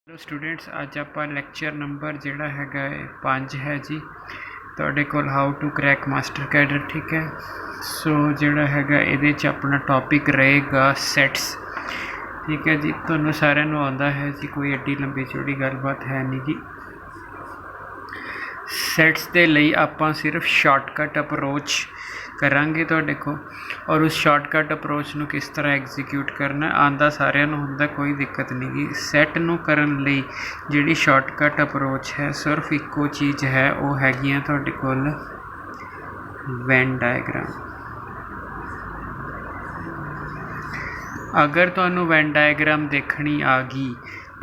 Hello students, अज आप lecture number जोड़ा है 5 है जी तुहाडे कोल how to crack master cadre. ठीक है, सो जोड़ा है ये अपना टॉपिक रहेगा सैट्स। ठीक है जी, तुहानू सारिਆਂ ਨੂੰ आउंदा है जी, कोई एड्डी लंबी चौड़ी गलबात है नहीं जी। सैट्स के लिए आप सिर्फ शॉर्टकट अप्रोच करांगे तुहाडे को, और उस शॉर्टकट अप्रोच नू किस तरह एग्जीक्यूट करना आंदा सारिਆਂ ਨੂੰ ਹੁੰਦਾ, कोई दिक्कत नहीं गी। सैट नू करन लई जिहड़ी शॉर्टकट अप्रोच है सिर्फ इक्को चीज़ है, वो हैगी तुहाडे कोल वैन डायग्राम। अगर तुहानू वैन डायग्राम देखनी आ गई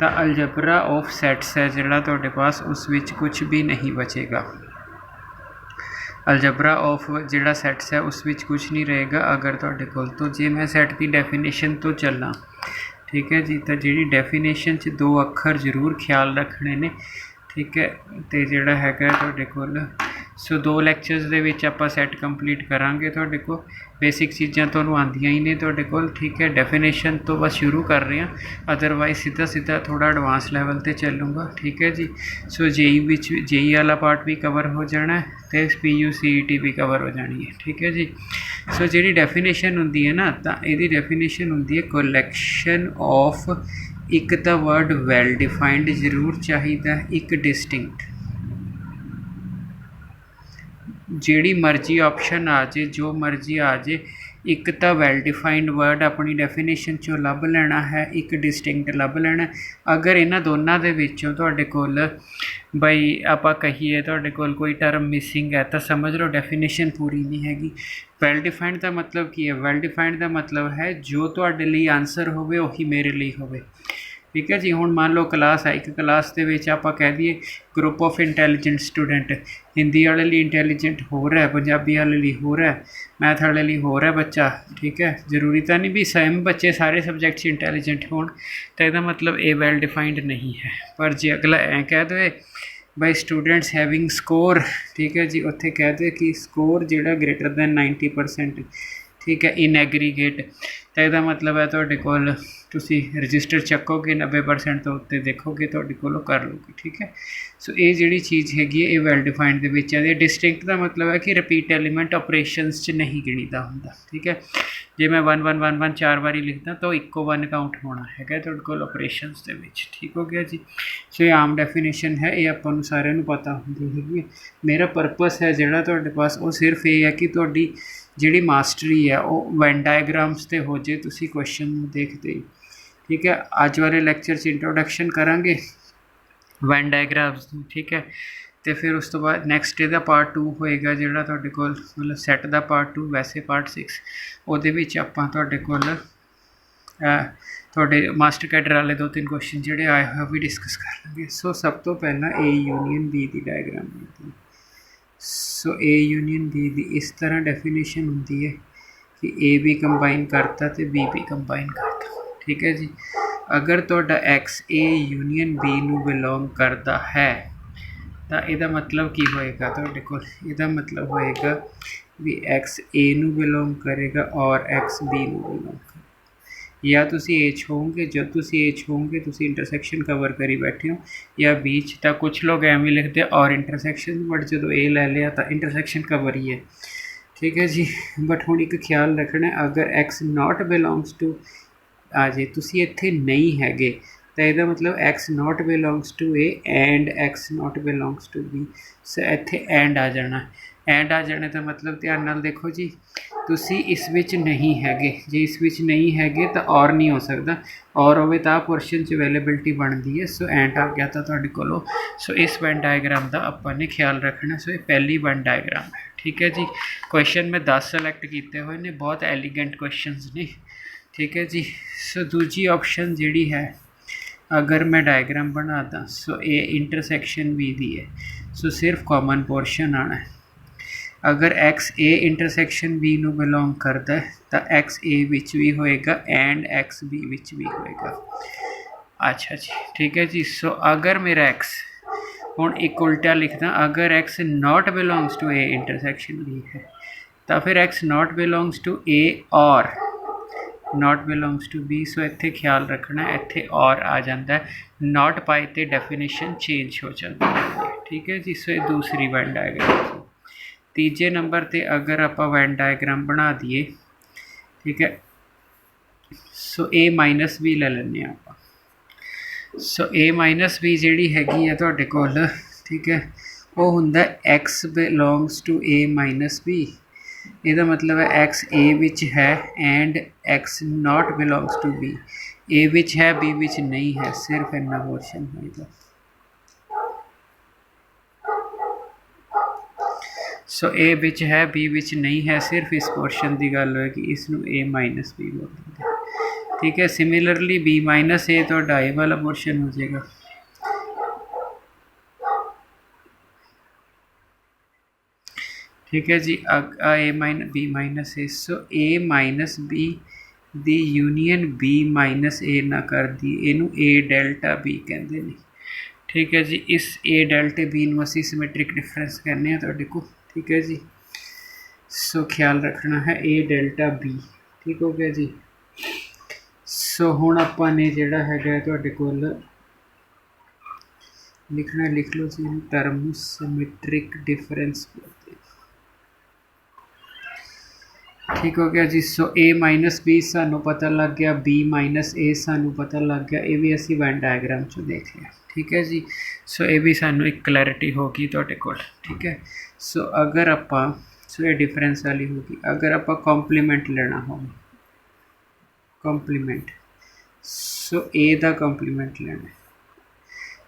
तो अलजबरा ऑफ सैट्स है जिहड़ा तुहाडे पास, उस विच कुछ भी नहीं बचेगा। अलजबरा ऑफ जिहड़ा सैट्स है उस विच कुछ नहीं रहेगा अगर तुहाडे कोल। तो जे मैं सैट की डेफिनेशन तो चलना, ठीक है जी, तो जी डेफिनेशन च 2 अखर जरूर ख्याल रखने ने। ठीक है, तो जोड़ा है तुहाडे कोल सो 2 लैक्चर्स दे विच आपां सैट कंप्लीट करांगे। तुहाडे को बेसिक चीज़ां तुहानूं आंदियां ही ने तुहाडे कोल। ठीक है, डेफिनेशन तो बस शुरू कर रहे हैं, अदरवाइज सीधा सीधा थोड़ा एडवांस लैवल ते चलूँगा। ठीक है जी, सो जेई वाला पार्ट भी कवर हो जाना है, तो PUCET भी कवर हो जानी है। ठीक है जी, सो जी डेफिनेशन होंदी है ना, तो ये डेफिनेशन होंदी है कोलैक्शन ऑफ, एक तो वर्ड वैल डिफाइंड जरूर चाहिए, एक डिस्टिंक्ट। जिहड़ी मर्जी ऑप्शन आ जाए, जो मर्जी आ जाए, एक तो वैल डिफाइंड वर्ड अपनी डेफिनेशन चो लभ लेना है, एक डिस्टिंक्ट लभ लेना। अगर इन्हां दोनों दे विचों तुहाडे कोल बई आपां कहीए तुहाडे कोल कोई टर्म मिसिंग है, तो समझ लो डेफिनेशन पूरी नहीं हैगी। वैल डिफाइंड का मतलब की है? वैल डिफाइंड का मतलब है जो तुहाडे लई आंसर होवे उही मेरे लिए होवे। ठीक है जी, हुण मान लो क्लास है, एक क्लास के आप कह दिए group of intelligent student, Hindi वाले लिए इंटैलीजेंट हो रहा है, पंजाबी वाले लिए हो रहा है, मैथ वाले लिए हो रहा है बच्चा। ठीक है, जरूरी तो नहीं भी सेम बच्चे सारे सबजैक्ट इंटैलीजेंट हो, तो यदा मतलब ये वैल डिफाइंड नहीं है। पर जे अगला ऐ कह दे बाई स्टूडेंट्स हैविंग स्कोर, ठीक है जी, उत्थे कह दे कि स्कोर जोड़ा ग्रेटर दैन 90%, ठीक है, इन एग्रीगेट, तो यदा मतलब है तुहाडे कोल तुसी रजिस्टर चकोगे 90% तो उत्ते देखोगे तुहाडे कोलों कर लोगे। ठीक है, सो ये जिहड़ी चीज़ हैगी ये वैल डिफाइंड दे विच है। डिस्टिंक्ट का मतलब है कि रिपीट एलीमेंट ऑपरेशंस च नहीं गिणीदा हुंदा। ठीक है, जे मैं 1 1 1 1 4 बारी लिखदा तो इक्को 1 काउंट होना है तुहाडे कोल ऑपरेशंस दे विच। ठीक हो गया जी, सो ये आम डेफिनेशन है, ये आपां नूं सारिਆਂ नूं पता हुंदी हैगी। मेरा परपस है जिहड़ा तुहाडे पास वो सिर्फ ये है कि तुहाडी जिहड़ी मास्टरी है वो वैन डायग्राम्स ते हो जाए, तुसी क्वेश्चन देखते ही। ठीक है, अज वाले लैक्चर से इंट्रोडक्शन करांगे वैन डायग्राम्स। ठीक है, तो फिर उस तो बाद नैक्सट इहदा पार्ट 2 होएगा जिहड़ा तुहाडे कोल मतलब सैट दा पार्ट 2, वैसे पार्ट 6 उहदे विच आपां तुहाडे कोल तुहाडे मास्टर कैडर वाले 2-3 क्वेश्चन जिहड़े आए होए भी डिस्कस कर लेंगे। सो सब तो पहला A यूनियन B की डायग्राम होती है। सो A यूनियन B की इस तरह डेफिनेशन होती है कि A भी कंबाइन करता तो B भी कंबाइन करता। ठीक है जी, अगर तुहाडा X A यूनियन B नू बिलोंग करता है तो यदा मतलब की होएगा तुहाडे कोल, यदा मतलब होएगा भी X A नू बिलोंग करेगा और X B नू बिलोंग करेगा। या तुसी A होंगे, जब तुसी A होंगे तुसी इंटरसैक्शन कवर करी बैठे हो, या बीच तो कुछ लोग एवं लिखते और इंटरसैक्शन, बट जो A लै लिया तो इंटरसैक्शन कवर ही है। ठीक है जी, बट हुण एक ख्याल रखना, अगर X नॉट बिलोंग्स टू आ जाए, तुसी इत्थे नहीं हैगे, तो यदा मतलब X not belongs to A and X not belongs to B, so इत्थे एंड आ जाना। एंड आ जाने का मतलब ध्यान नाल देखो जी, तुसी इस विच नहीं हैगे, जे इस विच नहीं हैगे तो और नहीं हो सकता, और होवे तो पोर्शन च अवेलेबिलिटी बनती है। सो एंड आ गया था तुहाडे कोलों। सो इस वैन डायग्राम का आपां ने ख्याल रखना। सो ये पहली वैन डायग्राम है। ठीक है जी, क्वेश्चन में 10 सलैक्ट किए हुए ने, बहुत एलीगेंट क्वेश्चनस ने। ठीक है जी, सो दूजी ऑप्शन जिहड़ी है, अगर मैं डायग्राम बनाता, सो ए इंटरसैक्शन B दी है, सो सिर्फ कॉमन पोर्शन आना है। अगर X A इंटरसैक्शन B नू बिलोंग करता है तो X A विच भी होएगा एंड X B विच भी होएगा। अच्छा जी, ठीक है जी, सो अगर मेरा X हुण एक उल्टा लिखदा, अगर X not belongs to A intersection B है तो फिर X not belongs to A और not belongs to B. So इत्थे ख्याल रखना, इत्थे और आ जाता है, नॉट पाए तो डेफिनेशन चेंज हो जाती है। ठीक है जी। सो ये दूसरी वैन डायग्राम। तीजे नंबर पर अगर आप वैन डायग्राम बना दिए, ठीक है, सो ए माइनस बी ले लें आप। सो ए माइनस बी जी हैगी है तुहाडे कोल, ठीक है, वो हुंदा x belongs to A minus B. ਇਹਦਾ मतलब है एक्स ए विच है and x not belongs to B. A विच है, बी विच नहीं है, सिर्फ इन्ना पोर्शन होगा। सो ए विच है, बी विच नहीं है, सिर्फ इस पोर्शन की गल होगी, इसनू ए माइनस बी बोलेंगे। ठीक है। सिमिलरली बी माइनस ए तो ए वाला पोर्शन हो जाएगा। ठीक है जी। A minus B minus A. So A minus B दी यूनीयन बी माइनस ए ना कर दी, इनू ए डेल्टा बी कहते हैं। ठीक है जी। इस ए डेल्टा बी नू असी सिमेट्रिक डिफरेंस कहने तुहाडे को। ठीक है जी। सो ख्याल रखना है ए डेल्टा बी। ठीक हो गया जी। सो हुण आपां ने जिहड़ा हैगा तुहाडे कोल लिखना, लिख लो जी, टर्म सिमेट्रिक डिफरेंस। ठीक हो गया जी। सो ए माइनस बी सानू पता लग गया, बी माइनस ए सानू पता लग गया, ये भी असी वैन डायग्राम चो देख लिया। ठीक है जी। सो ये भी सानू एक क्लैरिटी होगी तुहाडे कोल। ठीक है। सो अगर आपां, सो ये डिफरेंस वाली होगी, अगर आपां कॉम्पलीमेंट लेना हो, कॉम्पलीमेंट, सो ए दा कॉम्पलीमेंट लेना है।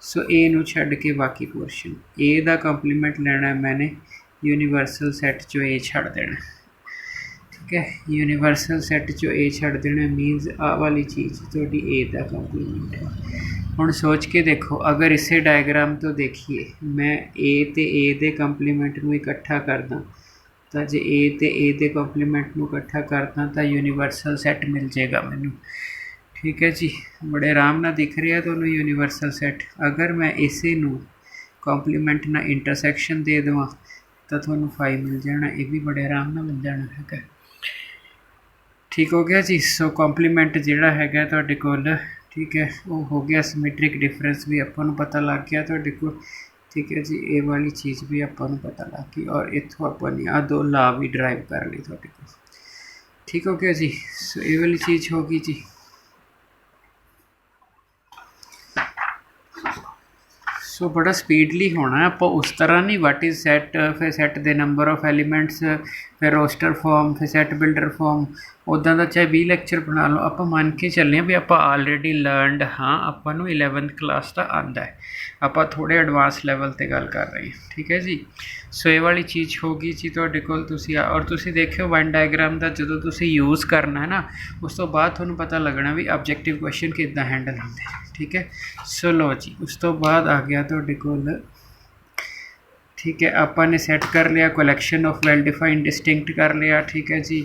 सो ए नू छड्ड के बाकी पोर्शन, ए दा कॉम्पलीमेंट लेना है मैंने, यूनीवर्सल सैट चो ए छड्ड देना। ठीक है। यूनीवर्सल सैट चो ए छड्ड देना मीनस आ वाली चीज़ थोड़ी ए दा कॉम्पलीमेंट है। हुण सोच के देखो, अगर इसे डायग्राम तो देखिए, मैं ए ते ए दे कॉम्पलीमेंट नू इकट्ठा करदा, तो जे ए ते ए दे कॉम्पलीमेंट नू इकट्ठा करदा तो यूनीवर्सल सैट मिल जाएगा मैनू। ठीक है जी। बड़े आराम नाल दिख रहा है तुहानू यूनीवर्सल सैट। अगर मैं इसे नू कॉम्पलीमेंट ना इंटरसैक्शन दे देवां तो तुहानू 5 मिल जाना, ये भी बड़े आराम नाल मिल जाना है। ठीक हो गया जी। सो कॉम्पलीमेंट जिहड़ा हैगा तुहाडे कोल, ठीक है, वो हो गया। सिमेट्रिक डिफरेंस भी आपां नूं पता लग गया तुहाडे कोल। ठीक है जी। ये वाली चीज़ भी आपां नूं पता लग गई और इत्थों आपां ने आ दो ला भी ड्राइव कर ली तुहाडे कोल। ठीक हो गया जी। सो ये वाली चीज़ होगी जी। सो बड़ा स्पीडली होना है, आप उस तरह नहीं वट इज़ सैट, फिर set the number of elements, फिर रोस्टर फॉर्म, फिर सैट बिल्डर फॉर्म, उदा का चाहे 20 लैक्चर बना लो। आप मान के चलने भी आप ऑलरेडी लर्नड हाँ, आपू 11th क्लास का आता है, आप थोड़े एडवांस लैवल पर गल कर रहे हैं। ठीक है जी। सो ये वाली चीज़ होगी जी तुहाडे कोल। तुसी और तुसी देखियो वैन डायग्राम का जो तुसी यूज़ करना है ना, उस तो बाद तुहानू पता लगना भी ऑब्जेक्टिव क्वेश्चन किद्दां हैंडल होंदे। ठीक है। सो लो जी, उस तो बाद आ गया तुहाडे कोल, ठीक है, आपा ने सैट कर लिया, collection of well defined distinct कर लिया। ठीक है जी।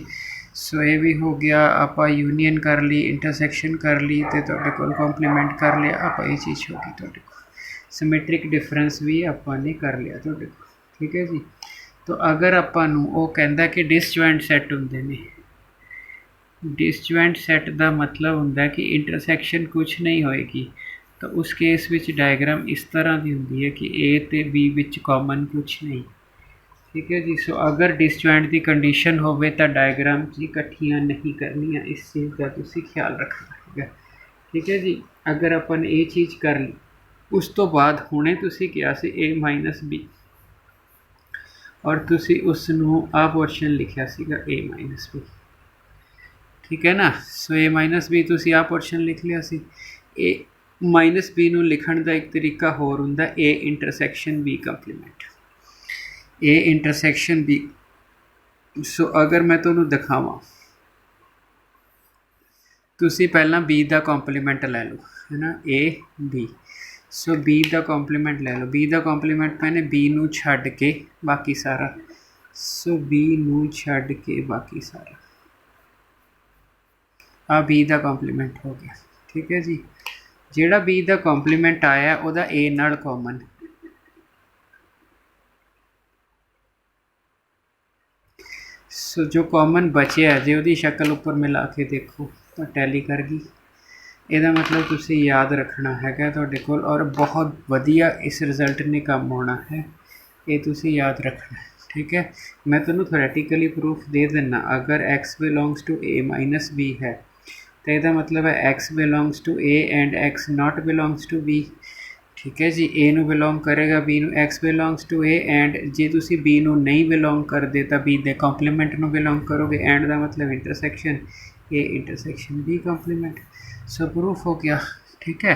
सो ये भी हो गया। आपा यूनियन कर ली, इंटरसैक्शन कर ली, तो तुहाडे कोल कॉम्पलीमेंट कर लिया। आपा ये चीज़ होगी तुहाडे कोल। सिमेट्रिक डिफरेंस भी आपा ने कर लिया तुहाडे कोल। ठीक है जी। तो अगर आपां नूं वो कहंदा कि डिसजॉइंट सैट हुंदे ने, डिसजॉइंट सैट का मतलब हुंदा कि इंटरसैक्शन कुछ नहीं होएगी, तो उस केस विच डायग्राम इस तरह की होंगी है कि ए ते बी विच कॉमन कुछ नहीं। ठीक है जी। सो अगर डिसजॉइंट की कंडीशन होवे तो डायग्राम जी इकट्ठियां नहीं करनियां, इस चीज़ का तुसीं ख्याल रखना है। ठीक है जी। अगर अपन ये चीज़ कर ली, उस तो बाद हुणे तुसीं किया सी ए माइनस बी और तुसीं उसनूं आ पोर्शन लिखिया सीगा ए माइनस बी। ठीक है ना। सो ए माइनस बी तुसीं आ पोर्शन लिख लिया सी। ए माइनस बी नूं लिखण दा एक तरीका होर हुंदा ए इंटरसैक्शन बी कंप्लीमेंट, ए इंटरसैक्शन बी। सो अगर मैं तुहानूं दिखावां, तुसीं पहलां बी दा कॉम्पलीमेंट लै लो, है ना, ए बी। सो बी दा कॉम्पलीमेंट लै लो। बी दा कॉम्पलीमेंट मैंने बी नूं छड्ड के बाकी सारा, सो बी नूं छड्ड के बाकी सारा, आ बी दा कॉम्पलीमेंट हो गया। ठीक है जी। जिहड़ा बी दा कॉम्पलीमेंट आया उहदा ए नाल कॉमन, सो जो कॉमन बचे जो उहदी शक्ल उपर मिला के देखो तो टैली कर गई। ਇਹਦਾ ਮਤਲਬ ਤੁਸੀਂ याद रखना है ਤੁਹਾਡੇ ਕੋਲ, और बहुत ਵਧੀਆ इस रिजल्ट ने काम होना है, ये तुसी याद रखना। ठीक है, मैं तुम्हें थोरेटिकली प्रूफ दे देना। अगर x belongs to a minus b है तो यदा मतलब है x belongs to a and x not belongs to b। ठीक है जी, a नू बिलोंग करेगा, b नू x belongs to a and जे तुसी b नू नहीं बिलोंग करते तो b दे कॉम्पलीमेंट नू बिलोंग करोगे। एंड का मतलब intersection a intersection b complement. So proof हो गया। ठीक है,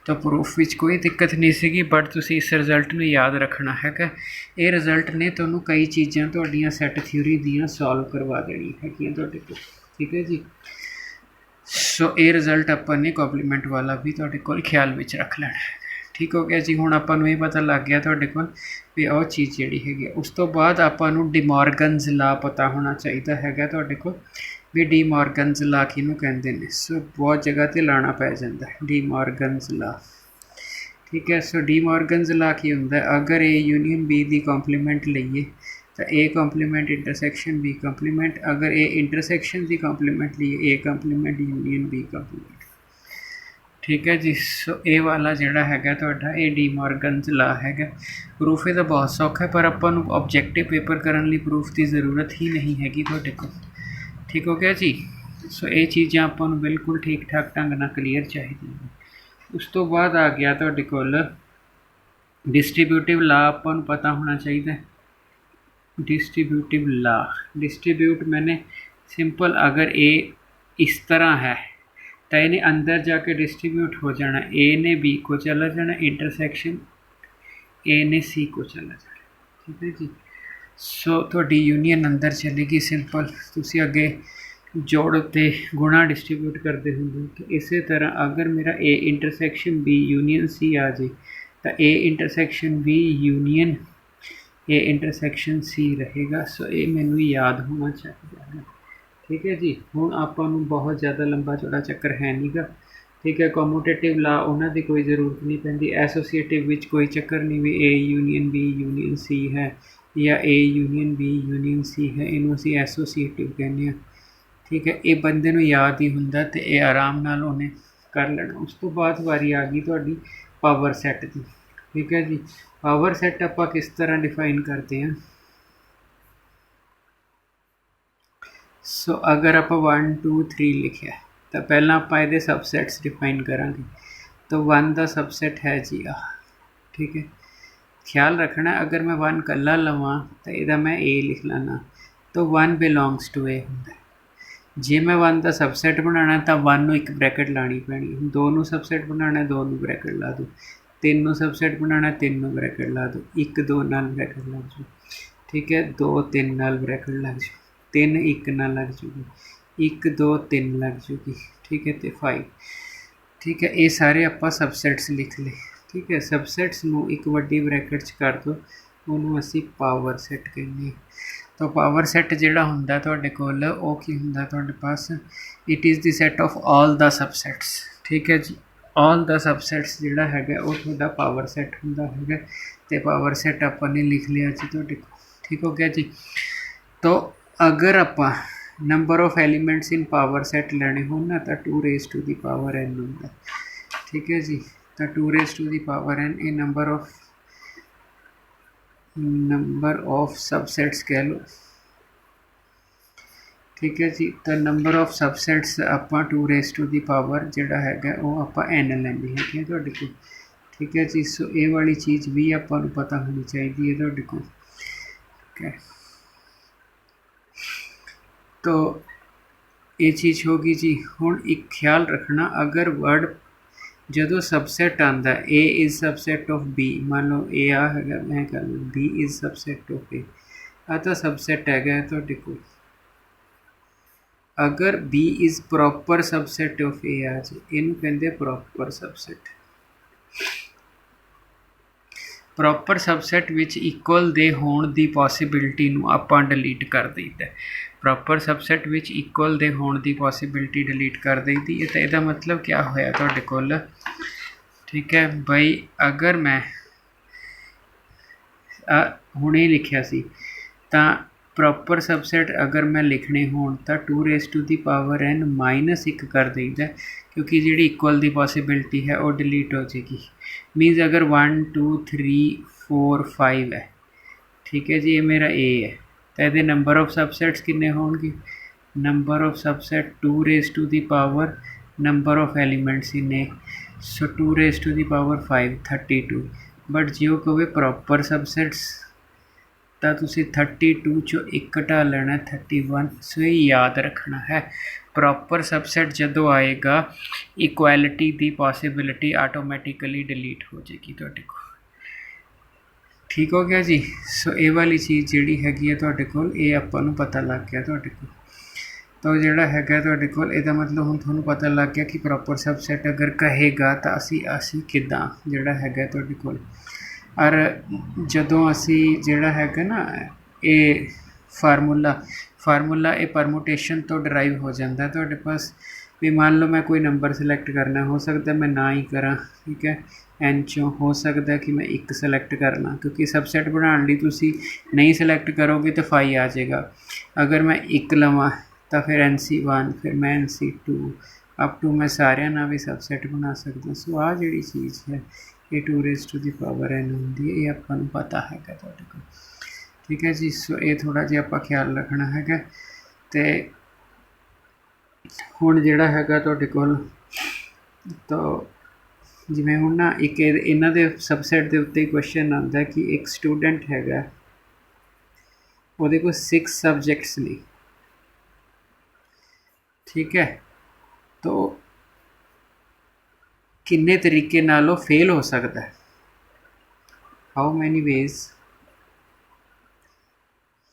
तो प्रूफ विच कोई दिक्कत नहीं सी, बट तुसी इस रिजल्ट में याद रखना है कि ये रिजल्ट ने तुहानू कई चीज़ां तुहाडियां सैट थ्योरी दियां सॉल्व करवा देनी है तुहाडे कोल। ठीक है जी, सो ये रिजल्ट आपां ने कॉम्पलीमेंट वाला भी तुहाडे कोल ख्याल विच रख लेना है। ठीक हो गया जी, हुण आपां नू ये पता लग गया तुहाडे कोल भी वो चीज़ जिहड़ी हैगी। उस तो बाद आपां नू डिमॉर्गन्स लॉ पता होना चाहिए हैगा तुहाडे कोल भी डिमॉर्गन्स लॉ किहनूं कहंदे ने। सो बहुत जगह ते लाना पै जांदा है डिमॉर्गन्स लॉ। ठीक है, सो डिमॉर्गन्स लॉ की हुंदा है, अगर ए यूनियन बी दी कॉम्पलीमेंट लईए तो ए कॉम्पलीमेंट इंटरसैक्शन बी कॉम्पलीमेंट, अगर ए इंटरसैक्शन की कॉम्पलीमेंट लईए ए कॉम्पलीमेंट यूनियन बी कॉम्पलीमेंट। ठीक है जी, सो ये वाला जोड़ा है तुहाडा ये डिमॉर्गन्स लॉ है। प्रूफ ये बहुत सौखा है, पर आपां नूं ऑब्जैक्टिव पेपर करने लई प्रूफ की ज़रूरत ही नहीं हैगी तुहाडे कोल। ठीक हो गया जी, सो ये चीज़ां आपां नूं बिल्कुल ठीक ठाक ढंग नाल क्लीयर चाहिए। उस तो बाद आ गया तुहाडे कोल डिस्ट्रीब्यूटिव लॉ, आपां नूं पता होना चाहिए। डिस्ट्रीब्यूटिव लॉ, डिस्ट्रीब्यूट मैंने सिंपल, अगर ए इस तरह है तो इन्हें अंदर जाके डिस्ट्रीब्यूट हो जाना, ए ने बी को चला जाना, इंटरसैक्शन ए ने सी को चला जाना। ठीक है जी, सो थोड़ी यूनियन अंदर चलेगी सिंपल। तुसी अगे जोड़ ते गुणा डिस्ट्रीब्यूट करते होंगे, तो इस तरह अगर मेरा A intersection B union C आ जाए तो A intersection B union A intersection C रहेगा। सो ये मैनू याद होना चाहिए। ठीक है जी, हुण आपां नूं बहुत ज़्यादा लंबा चौड़ा चक्कर है नहीं गा। ठीक है, कॉमूटेटिव लॉ उन्हां दी कोई ज़रूरत नहीं पैंदी, एसोसीएटिव विच कोई चक्कर नहीं भी A union B union C है या A union B union C है, इनू असीं एसोसीएटिव कहने। ठीक है, ये बंदे नूं याद ही हुंदा ते ये आराम नाल उहने कर लेना। उस तो बाद वारी आ गई तुहाडी पावर सैट की। ठीक है जी, पावर सैट आपां किस तरह डिफाइन करते हैं। सो अगर आप 1 2 3 लिखा तो पहला आप ये सबसैट्स डिफाइन करांगे। तो 1 का सबसैट है जी आ। ठीक है, ख्याल रखना अगर मैं 1 कला लवां तो यदा मैं ए लिख लाना, तो 1 बिलोंग्स टू ए होंदा है। जे मैं 1 का सबसैट बनाना तो 1 नूं एक ब्रैकेट लानी पैनी, 2 नूं सबसैट बनाना 2 नूं ब्रैकेट ला दो, 3 नूं सबसैट बनाना 3 नूं ब्रैकेट ला दो, 1 2 नाल ब्रैकेट लग जाओ। ठीक है, 2 3 नाल ब्रैकेट लग जाओ, 3 1 ना लग जूगी, 1 2 3 लग जूगी। ठीक है, तो 5। ठीक है, ये सारे आपां सबसैट्स लिख ले। ठीक है, सबसैट्स नूं एक वड्डी ब्रैकेट च कर दो, उन्होंने असीं पावर सैट कहने। तो पावर सैट जिहड़ा हुंदा तुहाडे कोल वो की हुंदा तुहाडे पास, it is the set of all the subsets. ठीक है जी, ऑल द सबसैट्स जिहड़ा हैगा वो तुहाडा पावर सैट हुंदा हैगा, ते पावर सैट आपां ने लिख लिया जी तुहाडे कोल। ठीक हो गया जी, तो अगर आपां number of elements in power set लेने हो ना तो 2 raise to the power n होंदा। ठीक है जी, तो 2 raise to the power n ये नंबर ऑफ सबसैट्स कह लो। ठीक है जी, तो नंबर ऑफ सबसैट्स आपां 2 रेज़ टू दी पावर जिहड़ा हैगा वो आपां n लैंदे हैगे तुहाडे कोल। ठीक है जी, सो ये वाली चीज़ भी आपां नूं पता होनी चाहिए है तुहाडे कोल। ठीक है, तो ये चीज़ होगी जी। हुण एक ख्याल रखना, अगर वर्ड जदों सबसैट आंदा A is subset of B, मान लो ए आ है, मैं कर B is subset of A, आ तो सबसैट है तुहाडे कोल। अगर B is proper subset of A आ जाए, इनू कहंदे प्रॉपर सबसैट। प्रॉपर सबसैट विच इक्वल दे होण दी पॉसिबिलिटी नूं आपां डिलीट कर दईदा। प्रॉपर सबसैट विच इक्वल दे होण दी पॉसिबिलिटी डिलीट कर दईदी है। तो इसदा मतलब क्या होया तुहाडे कोल। ठीक है बई, अगर मैं हुणे लिखिया सी तां ਪ੍ਰੋਪਰ ਸਬਸੈਟ ਅਗਰ ਮੈਂ ਲਿਖਣੇ ਹੋਣ ਤਾਂ 2^n -1 ਕਰ ਦਈਦਾ, ਕਿਉਂਕਿ ਜਿਹੜੀ ਇਕੁਅਲ ਦੀ ਪੋਸੀਬਿਲਿਟੀ ਹੈ ਉਹ ਡਿਲੀਟ ਹੋ ਜਾਏਗੀ। ਮੀਨਸ ਅਗਰ 1 2 3 4 5 ਹੈ, ਠੀਕ ਹੈ ਜੀ, ਇਹ ਮੇਰਾ A ਹੈ, ਤਾਂ ਇਹਦੇ ਨੰਬਰ ਆਫ ਸਬਸੈਟਸ ਕਿੰਨੇ ਹੋਣਗੇ? Number of subset 2 number of elements ਇਨੇ, ਸੋ 2^5 32। ਬਟ ਜੇ ਉਹ ਕਹੇ ਪ੍ਰੋਪਰ ਸਬਸੈਟਸ ਤਾਂ ਤੁਸੀਂ 32 ਚੋਂ 1 ਘਟਾ ਲੈਣਾ 31। ਸੋ ਇਹ ਯਾਦ ਰੱਖਣਾ ਹੈ। ਪ੍ਰੋਪਰ ਸਬਸੈਟ ਜਦੋਂ ਆਏਗਾ ਇਕੁਐਲਿਟੀ ਦੀ ਪੋਸੀਬਿਲਿਟੀ ਆਟੋਮੈਟਿਕਲੀ ਡਿਲੀਟ ਹੋ ਜਾਏਗੀ ਤੁਹਾਡੇ ਕੋਲ। ਠੀਕ ਹੋ ਗਿਆ ਜੀ। ਸੋ ਇਹ ਵਾਲੀ ਚੀਜ਼ ਜਿਹੜੀ ਹੈਗੀ ਹੈ ਤੁਹਾਡੇ ਕੋਲ, ਇਹ ਆਪਾਂ ਨੂੰ ਪਤਾ ਲੱਗ ਗਿਆ ਤੁਹਾਡੇ ਕੋਲ। ਤਾਂ ਜਿਹੜਾ ਹੈਗਾ ਤੁਹਾਡੇ ਕੋਲ, ਇਹਦਾ ਮਤਲਬ ਹੁਣ ਤੁਹਾਨੂੰ ਪਤਾ ਲੱਗ ਗਿਆ ਕਿ ਪ੍ਰੋਪਰ ਸਬਸੈਟ ਅਗਰ ਕਹੇਗਾ ਤਾਂ ਅਸੀਂ ਕਿੱਦਾਂ ਜਿਹੜਾ ਹੈਗਾ ਤੁਹਾਡੇ ਕੋਲ। ਔਰ ਜਦੋਂ ਅਸੀਂ ਜਿਹੜਾ ਹੈਗਾ ਨਾ ਇਹ ਫਾਰਮੂਲਾ ਇਹ ਪਰਮੂਟੇਸ਼ਨ ਤੋਂ ਡਰਾਈਵ ਹੋ ਜਾਂਦਾ ਤੁਹਾਡੇ ਪਾਸ। ਵੀ ਮੰਨ ਲਓ ਮੈਂ ਕੋਈ ਨੰਬਰ ਸਿਲੈਕਟ ਕਰਨਾ, ਹੋ ਸਕਦਾ ਮੈਂ ਨਾ ਹੀ ਕਰਾਂ, ਠੀਕ ਹੈ, n ਚੋਂ ਹੋ ਸਕਦਾ ਕਿ ਮੈਂ 1 ਸਿਲੈਕਟ ਕਰਨਾ, ਕਿਉਂਕਿ ਸਬਸੈਟ ਬਣਾਉਣ ਲਈ ਤੁਸੀਂ ਨਹੀਂ ਸਿਲੈਕਟ ਕਰੋਗੇ ਤਾਂ 5 ਆ ਜਾਏਗਾ। ਅਗਰ ਮੈਂ 1 ਲਵਾਂ ਤਾਂ ਫਿਰ NC1, ਫਿਰ ਮੈਂ NC2 ਅਪ ਟੂ ਮੈਂ ਸਾਰਿਆਂ ਨਾਲ ਵੀ ਸਬਸੈਟ ਬਣਾ ਸਕਦਾ। ਸੋ ਆਹ ਜਿਹੜੀ ਚੀਜ਼ ਹੈ ਇਹ 2^n ਹੁੰਦੀ ਹੈ, ਇਹ ਆਪਾਂ ਨੂੰ ਪਤਾ ਹੈਗਾ ਤੁਹਾਡੇ ਕੋਲ, ਠੀਕ ਹੈ ਜੀ। ਸੋ ਇਹ ਥੋੜ੍ਹਾ ਜਿਹਾ ਆਪਾਂ ਖਿਆਲ ਰੱਖਣਾ ਹੈਗਾ। ਅਤੇ ਹੁਣ ਜਿਹੜਾ ਹੈਗਾ ਤੁਹਾਡੇ ਕੋਲ, ਤਾਂ ਜਿਵੇਂ ਹੁਣ ਨਾ ਇੱਕ ਇਹਨਾਂ ਦੇ ਸਬਸੈਟ ਦੇ ਉੱਤੇ ਹੀ ਕੁਐਸਚਨ ਆਉਂਦਾ ਕਿ ਇੱਕ ਸਟੂਡੈਂਟ ਹੈਗਾ, ਉਹਦੇ ਕੋਲ 6 ਸਬਜੈਕਟਸ ਨੇ, ਠੀਕ ਹੈ, ਤਾਂ ਕਿੰਨੇ ਤਰੀਕੇ ਨਾਲ ਉਹ ਫੇਲ ਹੋ ਸਕਦਾ ਹੈ? How many ways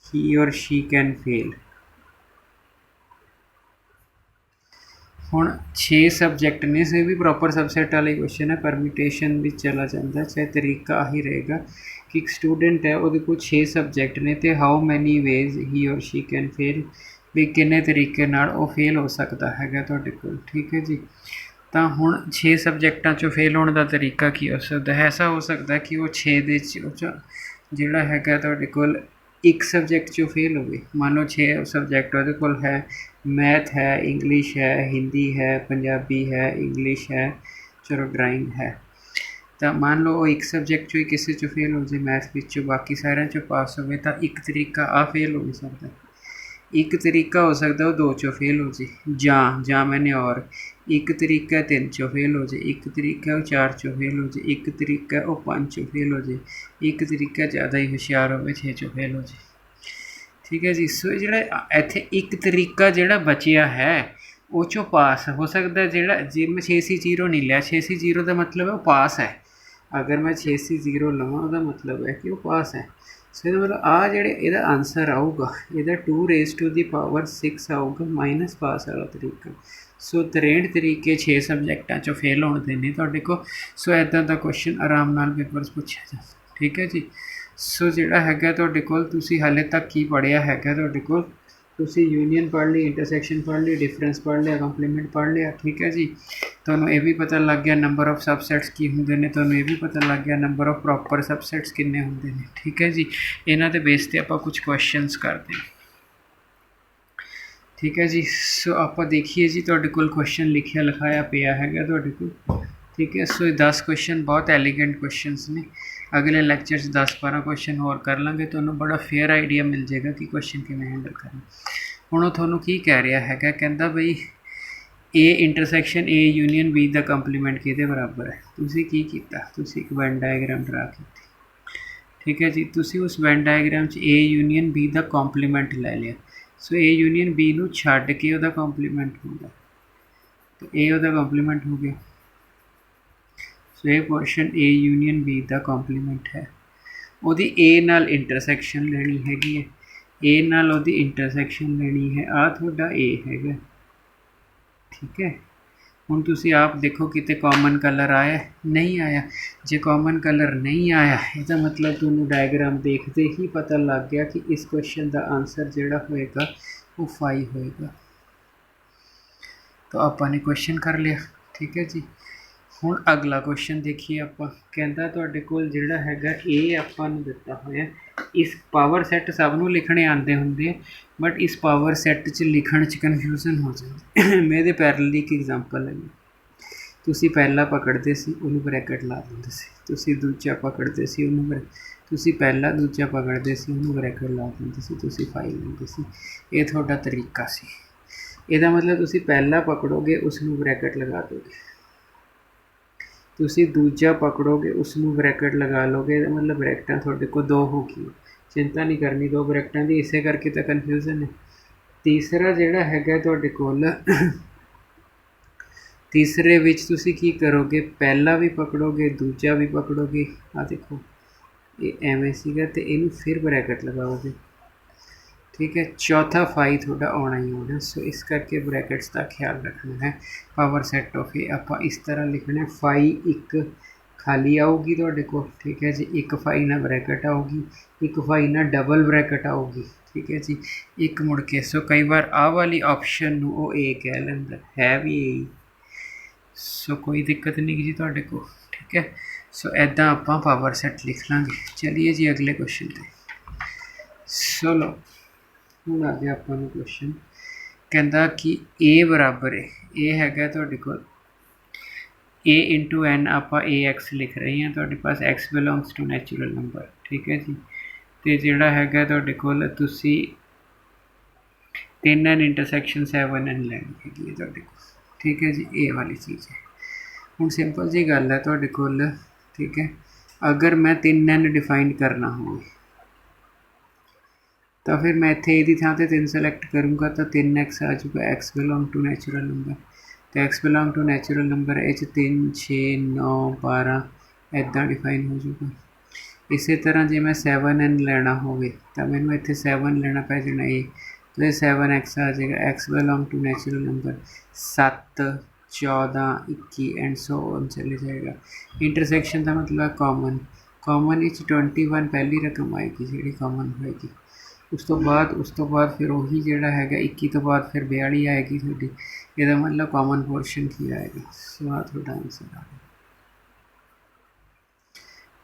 he or she can fail। ਹੁਣ 6 ਸਬਜੈਕਟ ਨੇ, ਸੋ ਇਹ ਵੀ ਪ੍ਰੋਪਰ ਸਬਸੈਟ ਵਾਲੇ ਕੁਐਸਚਨ ਹੈ, ਪਰਮਿਟੇਸ਼ਨ ਵਿੱਚ ਚਲਾ ਜਾਂਦਾ, ਚਾਹੇ ਤਰੀਕਾ ਆਹੀ ਰਹੇਗਾ ਕਿ ਇੱਕ ਸਟੂਡੈਂਟ ਹੈ, ਉਹਦੇ ਕੋਲ 6 ਸਬਜੈਕਟ ਨੇ ਅਤੇ how many ways he or she can fail, ਵੀ ਕਿੰਨੇ ਤਰੀਕੇ ਨਾਲ ਉਹ ਫੇਲ ਹੋ ਸਕਦਾ ਹੈਗਾ ਤੁਹਾਡੇ ਕੋਲ, ਠੀਕ ਹੈ ਜੀ। ਤਾਂ ਹੁਣ 6 ਸਬਜੈਕਟਾਂ 'ਚੋਂ ਫੇਲ ਹੋਣ ਦਾ ਤਰੀਕਾ ਕੀ ਹੋ ਸਕਦਾ ਹੈ? ਐਸਾ ਹੋ ਸਕਦਾ ਕਿ ਉਹ 6 ਦੇ 'ਚ ਜਿਹੜਾ ਹੈਗਾ ਤੁਹਾਡੇ ਕੋਲ ਇੱਕ ਸਬਜੈਕਟ 'ਚੋਂ ਫੇਲ ਹੋਵੇ। ਮੰਨ ਲਓ 6 ਸਬਜੈਕਟ ਉਹਦੇ ਕੋਲ ਹੈ, ਮੈਥ ਹੈ, ਇੰਗਲਿਸ਼ ਹੈ, ਹਿੰਦੀ ਹੈ, ਪੰਜਾਬੀ ਹੈ, ਇੰਗਲਿਸ਼ ਹੈ, ਚਲੋ ਡਰਾਇੰਗ ਹੈ। ਤਾਂ ਮੰਨ ਲਓ ਉਹ ਇੱਕ ਸਬਜੈਕਟ 'ਚੋਂ ਹੀ ਕਿਸੇ 'ਚੋਂ ਫੇਲ ਹੋ ਜਾਏ, ਮੈਥ ਵਿੱਚੋਂ, ਬਾਕੀ ਸਾਰਿਆਂ 'ਚੋਂ ਪਾਸ ਹੋਵੇ, ਤਾਂ ਇੱਕ ਤਰੀਕਾ ਆ ਫੇਲ ਹੋ ਸਕਦਾ। ਇੱਕ ਤਰੀਕਾ ਹੋ ਸਕਦਾ ਉਹ 2 'ਚੋਂ ਫੇਲ ਹੋ ਜੇ, ਜਾਂ ਮੈਨੇ ਔਰ ਇੱਕ ਤਰੀਕਾ 3 'ਚੋਂ ਫੇਲ ਹੋ ਜੇ, ਇੱਕ ਤਰੀਕਾ ਉਹ 4 'ਚੋਂ ਫੇਲ ਹੋ ਜੇ, ਇੱਕ ਤਰੀਕਾ ਉਹ 5 'ਚੋਂ ਫੇਲ ਹੋ ਜੇ, ਇੱਕ ਤਰੀਕਾ ਜ਼ਿਆਦਾ ਹੀ ਹੁਸ਼ਿਆਰ ਹੋਵੇ 6 'ਚੋਂ ਫੇਲ ਹੋ ਜੇ, ਠੀਕ ਹੈ ਜੀ। ਸੋ ਜਿਹੜਾ ਇੱਥੇ ਇੱਕ ਤਰੀਕਾ ਜਿਹੜਾ ਬਚਿਆ ਹੈ ਉਹ 'ਚੋਂ ਪਾਸ ਹੋ ਸਕਦਾ। ਜਿਹੜਾ ਜੇ ਮੈਂ 6C0 ਨਹੀਂ ਲਿਆ, 6C0 ਦਾ ਮਤਲਬ ਹੈ ਉਹ ਪਾਸ ਹੈ। ਅਗਰ ਮੈਂ 6C0 ਲਵਾਂ ਉਹਦਾ ਮਤਲਬ ਹੈ ਕਿ ਉਹ ਪਾਸ ਹੈ। ਸੋ ਇਹਦਾ ਮਤਲਬ ਆਹ ਜਿਹੜੇ ਇਹਦਾ ਆਨਸਰ ਆਊਗਾ, ਇਹਦਾ 2^6 ਆਊਗਾ ਮਾਈਨਸ ਪਾਸ ਵਾਲਾ ਤਰੀਕਾ। ਸੋ 63 ਤਰੀਕੇ 6 ਸਬਜੈਕਟਾਂ 'ਚੋਂ ਫੇਲ ਹੋਣ ਦੇ ਨੇ ਤੁਹਾਡੇ ਕੋਲ। ਸੋ ਇੱਦਾਂ ਦਾ ਕੁਐਸਚਨ ਆਰਾਮ ਨਾਲ ਪੇਪਰ 'ਚ ਪੁੱਛਿਆ ਜਾਂਦਾ, ਠੀਕ ਹੈ ਜੀ। ਸੋ ਜਿਹੜਾ ਹੈਗਾ ਤੁਹਾਡੇ ਕੋਲ, ਤੁਸੀਂ ਹਾਲੇ ਤੱਕ ਕੀ ਪੜ੍ਹਿਆ ਹੈਗਾ ਤੁਹਾਡੇ ਕੋਲ? ਤੁਸੀਂ ਯੂਨੀਅਨ ਪੜ੍ਹ ਲਈ, ਇੰਟਰਸੈਕਸ਼ਨ ਪੜ੍ਹ ਲਈ, ਡਿਫਰੈਂਸ ਪੜ੍ਹ ਲਿਆ, ਕੰਪਲੀਮੈਂਟ ਪੜ੍ਹ ਲਿਆ, ਠੀਕ ਹੈ ਜੀ। ਤੁਹਾਨੂੰ ਇਹ ਵੀ ਪਤਾ ਲੱਗ ਗਿਆ ਨੰਬਰ ਆਫ ਸਬਸੈਟਸ ਕੀ ਹੁੰਦੇ ਨੇ, ਤੁਹਾਨੂੰ ਇਹ ਵੀ ਪਤਾ ਲੱਗ ਗਿਆ ਨੰਬਰ ਆਫ ਪ੍ਰੋਪਰ ਸਬਸੈਟਸ ਕਿੰਨੇ ਹੁੰਦੇ ਨੇ, ਠੀਕ ਹੈ ਜੀ। ਇਹਨਾਂ ਦੇ ਬੇਸ 'ਤੇ ਆਪਾਂ ਕੁਝ ਕੁਐਸਚਨਸ ਕਰਦੇ ਹਾਂ, ਠੀਕ ਹੈ ਜੀ। ਸੋ ਆਪਾਂ ਦੇਖੀਏ ਜੀ, ਤੁਹਾਡੇ ਕੋਲ ਕੁਐਸਚਨ ਲਿਖਾਇਆ ਪਿਆ ਹੈਗਾ ਤੁਹਾਡੇ ਕੋਲ, ਠੀਕ ਹੈ। ਸੋ ਇਹ 10 ਕੁਐਸਚਨ ਬਹੁਤ ਐਲੀਗੈਂਟ ਕੁਐਸਚਨਸ ਨੇ। ਅਗਲੇ ਲੈਕਚਰ 'ਚ 10-12 ਕੁਐਸਚਨ ਹੋਰ ਕਰ ਲਾਂਗੇ, ਤੁਹਾਨੂੰ ਬੜਾ ਫੇਅਰ ਆਈਡੀਆ ਮਿਲ ਜਾਏਗਾ ਕਿ ਕੁਐਸਚਨ ਕਿਵੇਂ ਹੈਂਡਲ ਕਰਨਾ। ਹੁਣ ਉਹ ਤੁਹਾਨੂੰ ਕੀ ਕਹਿ ਰਿਹਾ ਹੈਗਾ, ਕਹਿੰਦਾ ਬਈ A intersection A union B the compliment ਕਿਹਦੇ ਬਰਾਬਰ ਹੈ? ਤੁਸੀਂ ਕੀ ਕੀਤਾ? ਤੁਸੀਂ ਇੱਕ ਵੈਨ ਡਾਇਗਰਾਮ ਡਰਾ ਕੀਤੀ, ਠੀਕ ਹੈ ਜੀ। ਤੁਸੀਂ ਉਸ ਵੈਨ ਡਾਇਗਰਾਮ 'ਚ A union B the compliment ਲੈ ਲਿਆ। ਸੋ A ਯੂਨੀਅਨ B ਨੂੰ ਛੱਡ ਕੇ ਉਹਦਾ ਕੰਪਲੀਮੈਂਟ ਹੋਊਗਾ, ਤਾਂ A ਉਹਦਾ ਕੰਪਲੀਮੈਂਟ ਹੋ ਗਿਆ। ਸੋ ਇਹ question A union B the compliment ਹੈ। ਉਹਦੀ A ਨਾਲ ਇੰਟਰਸੈਕਸ਼ਨ ਲੈਣੀ ਹੈਗੀ ਹੈ, A ਨਾਲ ਉਹਦੀ ਇੰਟਰਸੈਕਸ਼ਨ ਲੈਣੀ ਹੈ। ਆਹ ਤੁਹਾਡਾ A ਹੈਗਾ, ਠੀਕ ਹੈ। ਹੁਣ ਤੁਸੀਂ ਆਪ ਦੇਖੋ ਕਿਤੇ ਕਾਮਨ ਕਲਰ ਆਇਆ? ਨਹੀਂ ਆਇਆ। ਜੇ ਕਾਮਨ ਕਲਰ ਨਹੀਂ ਆਇਆ, ਇਹਦਾ ਮਤਲਬ ਤੁਹਾਨੂੰ ਡਾਇਗਰਾਮ ਦੇਖਦੇ ਹੀ ਪਤਾ ਲੱਗ ਗਿਆ ਕਿ ਇਸ ਕੁਐਸਚਨ ਦਾ ਆਨਸਰ ਜਿਹੜਾ ਹੋਏਗਾ ਉਹ 5 ਹੋਏਗਾ। ਤਾਂ ਆਪਾਂ ਨੇ ਕੁਐਸਚਨ ਕਰ ਲਿਆ, ਠੀਕ ਹੈ ਜੀ। ਹੁਣ ਅਗਲਾ ਕੁਐਸਚਨ ਦੇਖੀਏ ਆਪਾਂ। ਕਹਿੰਦਾ ਤੁਹਾਡੇ ਕੋਲ ਜਿਹੜਾ ਹੈਗਾ ਇਹ ਆਪਾਂ ਨੂੰ ਦਿੱਤਾ ਹੋਇਆ, ਇਸ ਪਾਵਰ ਸੈੱਟ ਸਭ ਨੂੰ ਲਿਖਣੇ ਆਉਂਦੇ ਹੁੰਦੇ ਆ, ਬਟ ਇਸ ਪਾਵਰ ਸੈੱਟ 'ਚ ਲਿਖਣ 'ਚ ਕਨਫਿਊਜ਼ਨ ਹੋ ਜਾਂਦੀ। ਮੈਂ ਇਹਦੇ ਪੈਰਲਲ ਇੱਕ ਐਗਜ਼ਾਮਪਲ ਹੈ। ਤੁਸੀਂ ਪਹਿਲਾ ਪਕੜਦੇ ਸੀ ਉਹਨੂੰ ਬਰੈਕਟ ਲਾ ਦਿੰਦੇ ਸੀ, ਤੁਸੀਂ ਦੂਜਾ ਪਕੜਦੇ ਸੀ ਉਹਨੂੰ ਤੁਸੀਂ ਪਹਿਲਾ ਦੂਜਾ ਪਕੜਦੇ ਸੀ ਉਹਨੂੰ ਬਰੈਕਟ ਲਾ ਦਿੰਦੇ ਸੀ, ਤੁਸੀਂ ਫਾਈਲ ਲੈਂਦੇ ਸੀ। ਇਹ ਤੁਹਾਡਾ ਤਰੀਕਾ ਸੀ। ਇਹਦਾ ਮਤਲਬ ਤੁਸੀਂ ਪਹਿਲਾ ਪਕੜੋਗੇ ਉਸ ਨੂੰ ਬਰੈਕਟ ਲਗਾ ਦੋਗੇ, ਤੁਸੀਂ ਦੂਜਾ ਪਕੜੋਗੇ ਉਸ ਨੂੰ ਬਰੈਕਟ ਲਗਾ ਲਓਗੇ। ਇਹਦਾ ਮਤਲਬ ਬਰੈਕਟਾਂ ਤੁਹਾਡੇ ਕੋਲ ਦੋ ਹੋ ਗਈ, ਚਿੰਤਾ ਨਹੀਂ ਕਰਨੀ ਦੋ ਬਰੈਕਟਾਂ ਦੀ, ਇਸੇ ਕਰਕੇ ਤਾਂ ਕਨਫਿਊਜ਼ਨ ਹੈ। ਤੀਸਰਾ ਜਿਹੜਾ ਹੈਗਾ ਤੁਹਾਡੇ ਕੋਲ, ਤੀਸਰੇ ਵਿੱਚ ਤੁਸੀਂ ਕੀ ਕਰੋਗੇ, ਪਹਿਲਾ ਵੀ ਪਕੜੋਗੇ ਦੂਜਾ ਵੀ ਪਕੜੋਗੇ। ਆਹ ਦੇਖੋ ਇਹ ਐਵੇਂ ਸੀਗਾ ਅਤੇ ਇਹਨੂੰ ਫਿਰ ਬਰੈਕਟ ਲਗਾਓਗੇ, ਠੀਕ ਹੈ। ਚੌਥਾ ਫਾਈ ਤੁਹਾਡਾ ਆਉਣਾ ਹੀ ਆਉਣਾ। ਸੋ ਇਸ ਕਰਕੇ ਬਰੈਕਟਸ ਦਾ ਖਿਆਲ ਰੱਖਣਾ ਹੈ। ਪਾਵਰ ਸੈੱਟ ਆਫ ਏ ਆਪਾਂ ਇਸ ਤਰ੍ਹਾਂ ਲਿਖਣਾ, ਫਾਈ ਇੱਕ ਖਾਲੀ ਆਊਗੀ ਤੁਹਾਡੇ ਕੋਲ, ਠੀਕ ਹੈ ਜੀ। ਇੱਕ ਫਾਈ ਨਾਲ ਬਰੈਕਟ ਆਊਗੀ, ਇੱਕ ਫਾਈ ਨਾਲ ਡਬਲ ਬਰੈਕਟ ਆਊਗੀ, ਠੀਕ ਹੈ ਜੀ। ਇੱਕ ਮੁੜ ਕੇ, ਸੋ ਕਈ ਵਾਰ ਆਹ ਵਾਲੀ ਆਪਸ਼ਨ ਨੂੰ ਉਹ ਏ ਕਹਿ ਲੈਂਦਾ, ਹੈ ਵੀ ਏ। ਸੋ ਕੋਈ ਦਿੱਕਤ ਨਹੀਂ ਜੀ ਤੁਹਾਡੇ ਕੋਲ, ਠੀਕ ਹੈ। ਸੋ ਇੱਦਾਂ ਆਪਾਂ ਪਾਵਰ ਸੈੱਟ ਲਿਖ ਲਾਂਗੇ। ਚਲਿਏ ਜੀ ਅਗਲੇ ਕੁਐਸਚਨ 'ਤੇ। ਸੋ ਲਓ ਹੁਣ ਆ ਗਿਆ ਆਪਾਂ ਨੂੰ ਕੁਐਸਚਨ। ਕਹਿੰਦਾ ਕਿ ਏ ਬਰਾਬਰ ਹੈ, ਇਹ ਹੈਗਾ ਤੁਹਾਡੇ ਕੋਲ ਏ ਇੰਟੂ ਐਨ, ਆਪਾਂ ਏ ਐਕਸ ਲਿਖ ਰਹੇ ਹਾਂ, ਤੁਹਾਡੇ ਪਾਸ x belongs to natural number, ਠੀਕ ਹੈ ਜੀ। ਅਤੇ ਜਿਹੜਾ ਹੈਗਾ ਤੁਹਾਡੇ ਕੋਲ ਤੁਸੀਂ 3n ਇੰਟਰਸੈਕਸ਼ਨ 7n ਲੈਣੀ ਹੈਗੀ ਹੈ ਤੁਹਾਡੇ ਕੋਲ, ਠੀਕ ਹੈ ਜੀ। ਇਹ ਵਾਲੀ ਚੀਜ਼ ਹੈ। ਹੁਣ ਸਿੰਪਲ ਜੀ ਗੱਲ ਹੈ ਤੁਹਾਡੇ ਕੋਲ, ਠੀਕ ਹੈ। ਅਗਰ ਮੈਂ 3n ਡਿਫਾਈਨ ਕਰਨਾ ਹੋਵੇ ਤਾਂ ਫਿਰ ਮੈਂ ਇੱਥੇ ਇਹਦੀ ਥਾਂ 'ਤੇ 3 ਸਲੈਕਟ ਕਰੂੰਗਾ ਤਾਂ 3x ਆ ਜਾਊਗਾ, x belong to natural number. ਅਤੇ x belong to natural number ਇਹ 'ਚ 3 6 9 12 ਇੱਦਾਂ ਡਿਫਾਈਨ ਹੋ ਜਾਊਗਾ। ਇਸੇ ਤਰ੍ਹਾਂ ਜੇ ਮੈਂ 7n ਲੈਣਾ ਹੋਵੇ ਤਾਂ ਮੈਨੂੰ ਇੱਥੇ 7 ਲੈਣਾ ਪੈ ਜਾਣਾ ਇਹ, तो 7x आ जाएगा। X belong to natural number 7 14 21 and so on चले जाएगा। इंटरसेक्शन का मतलब कॉमन, कॉमन 21 पहली रकम आएगी जी कॉमन होएगी। उस तो बाद फिर वही जोड़ा है 21 तो बाद फिर 42 आएगी थोड़ी, यदा मतलब कॉमन पोर्शन की आएगा। सो आ थोड़ा आंसर आ गया,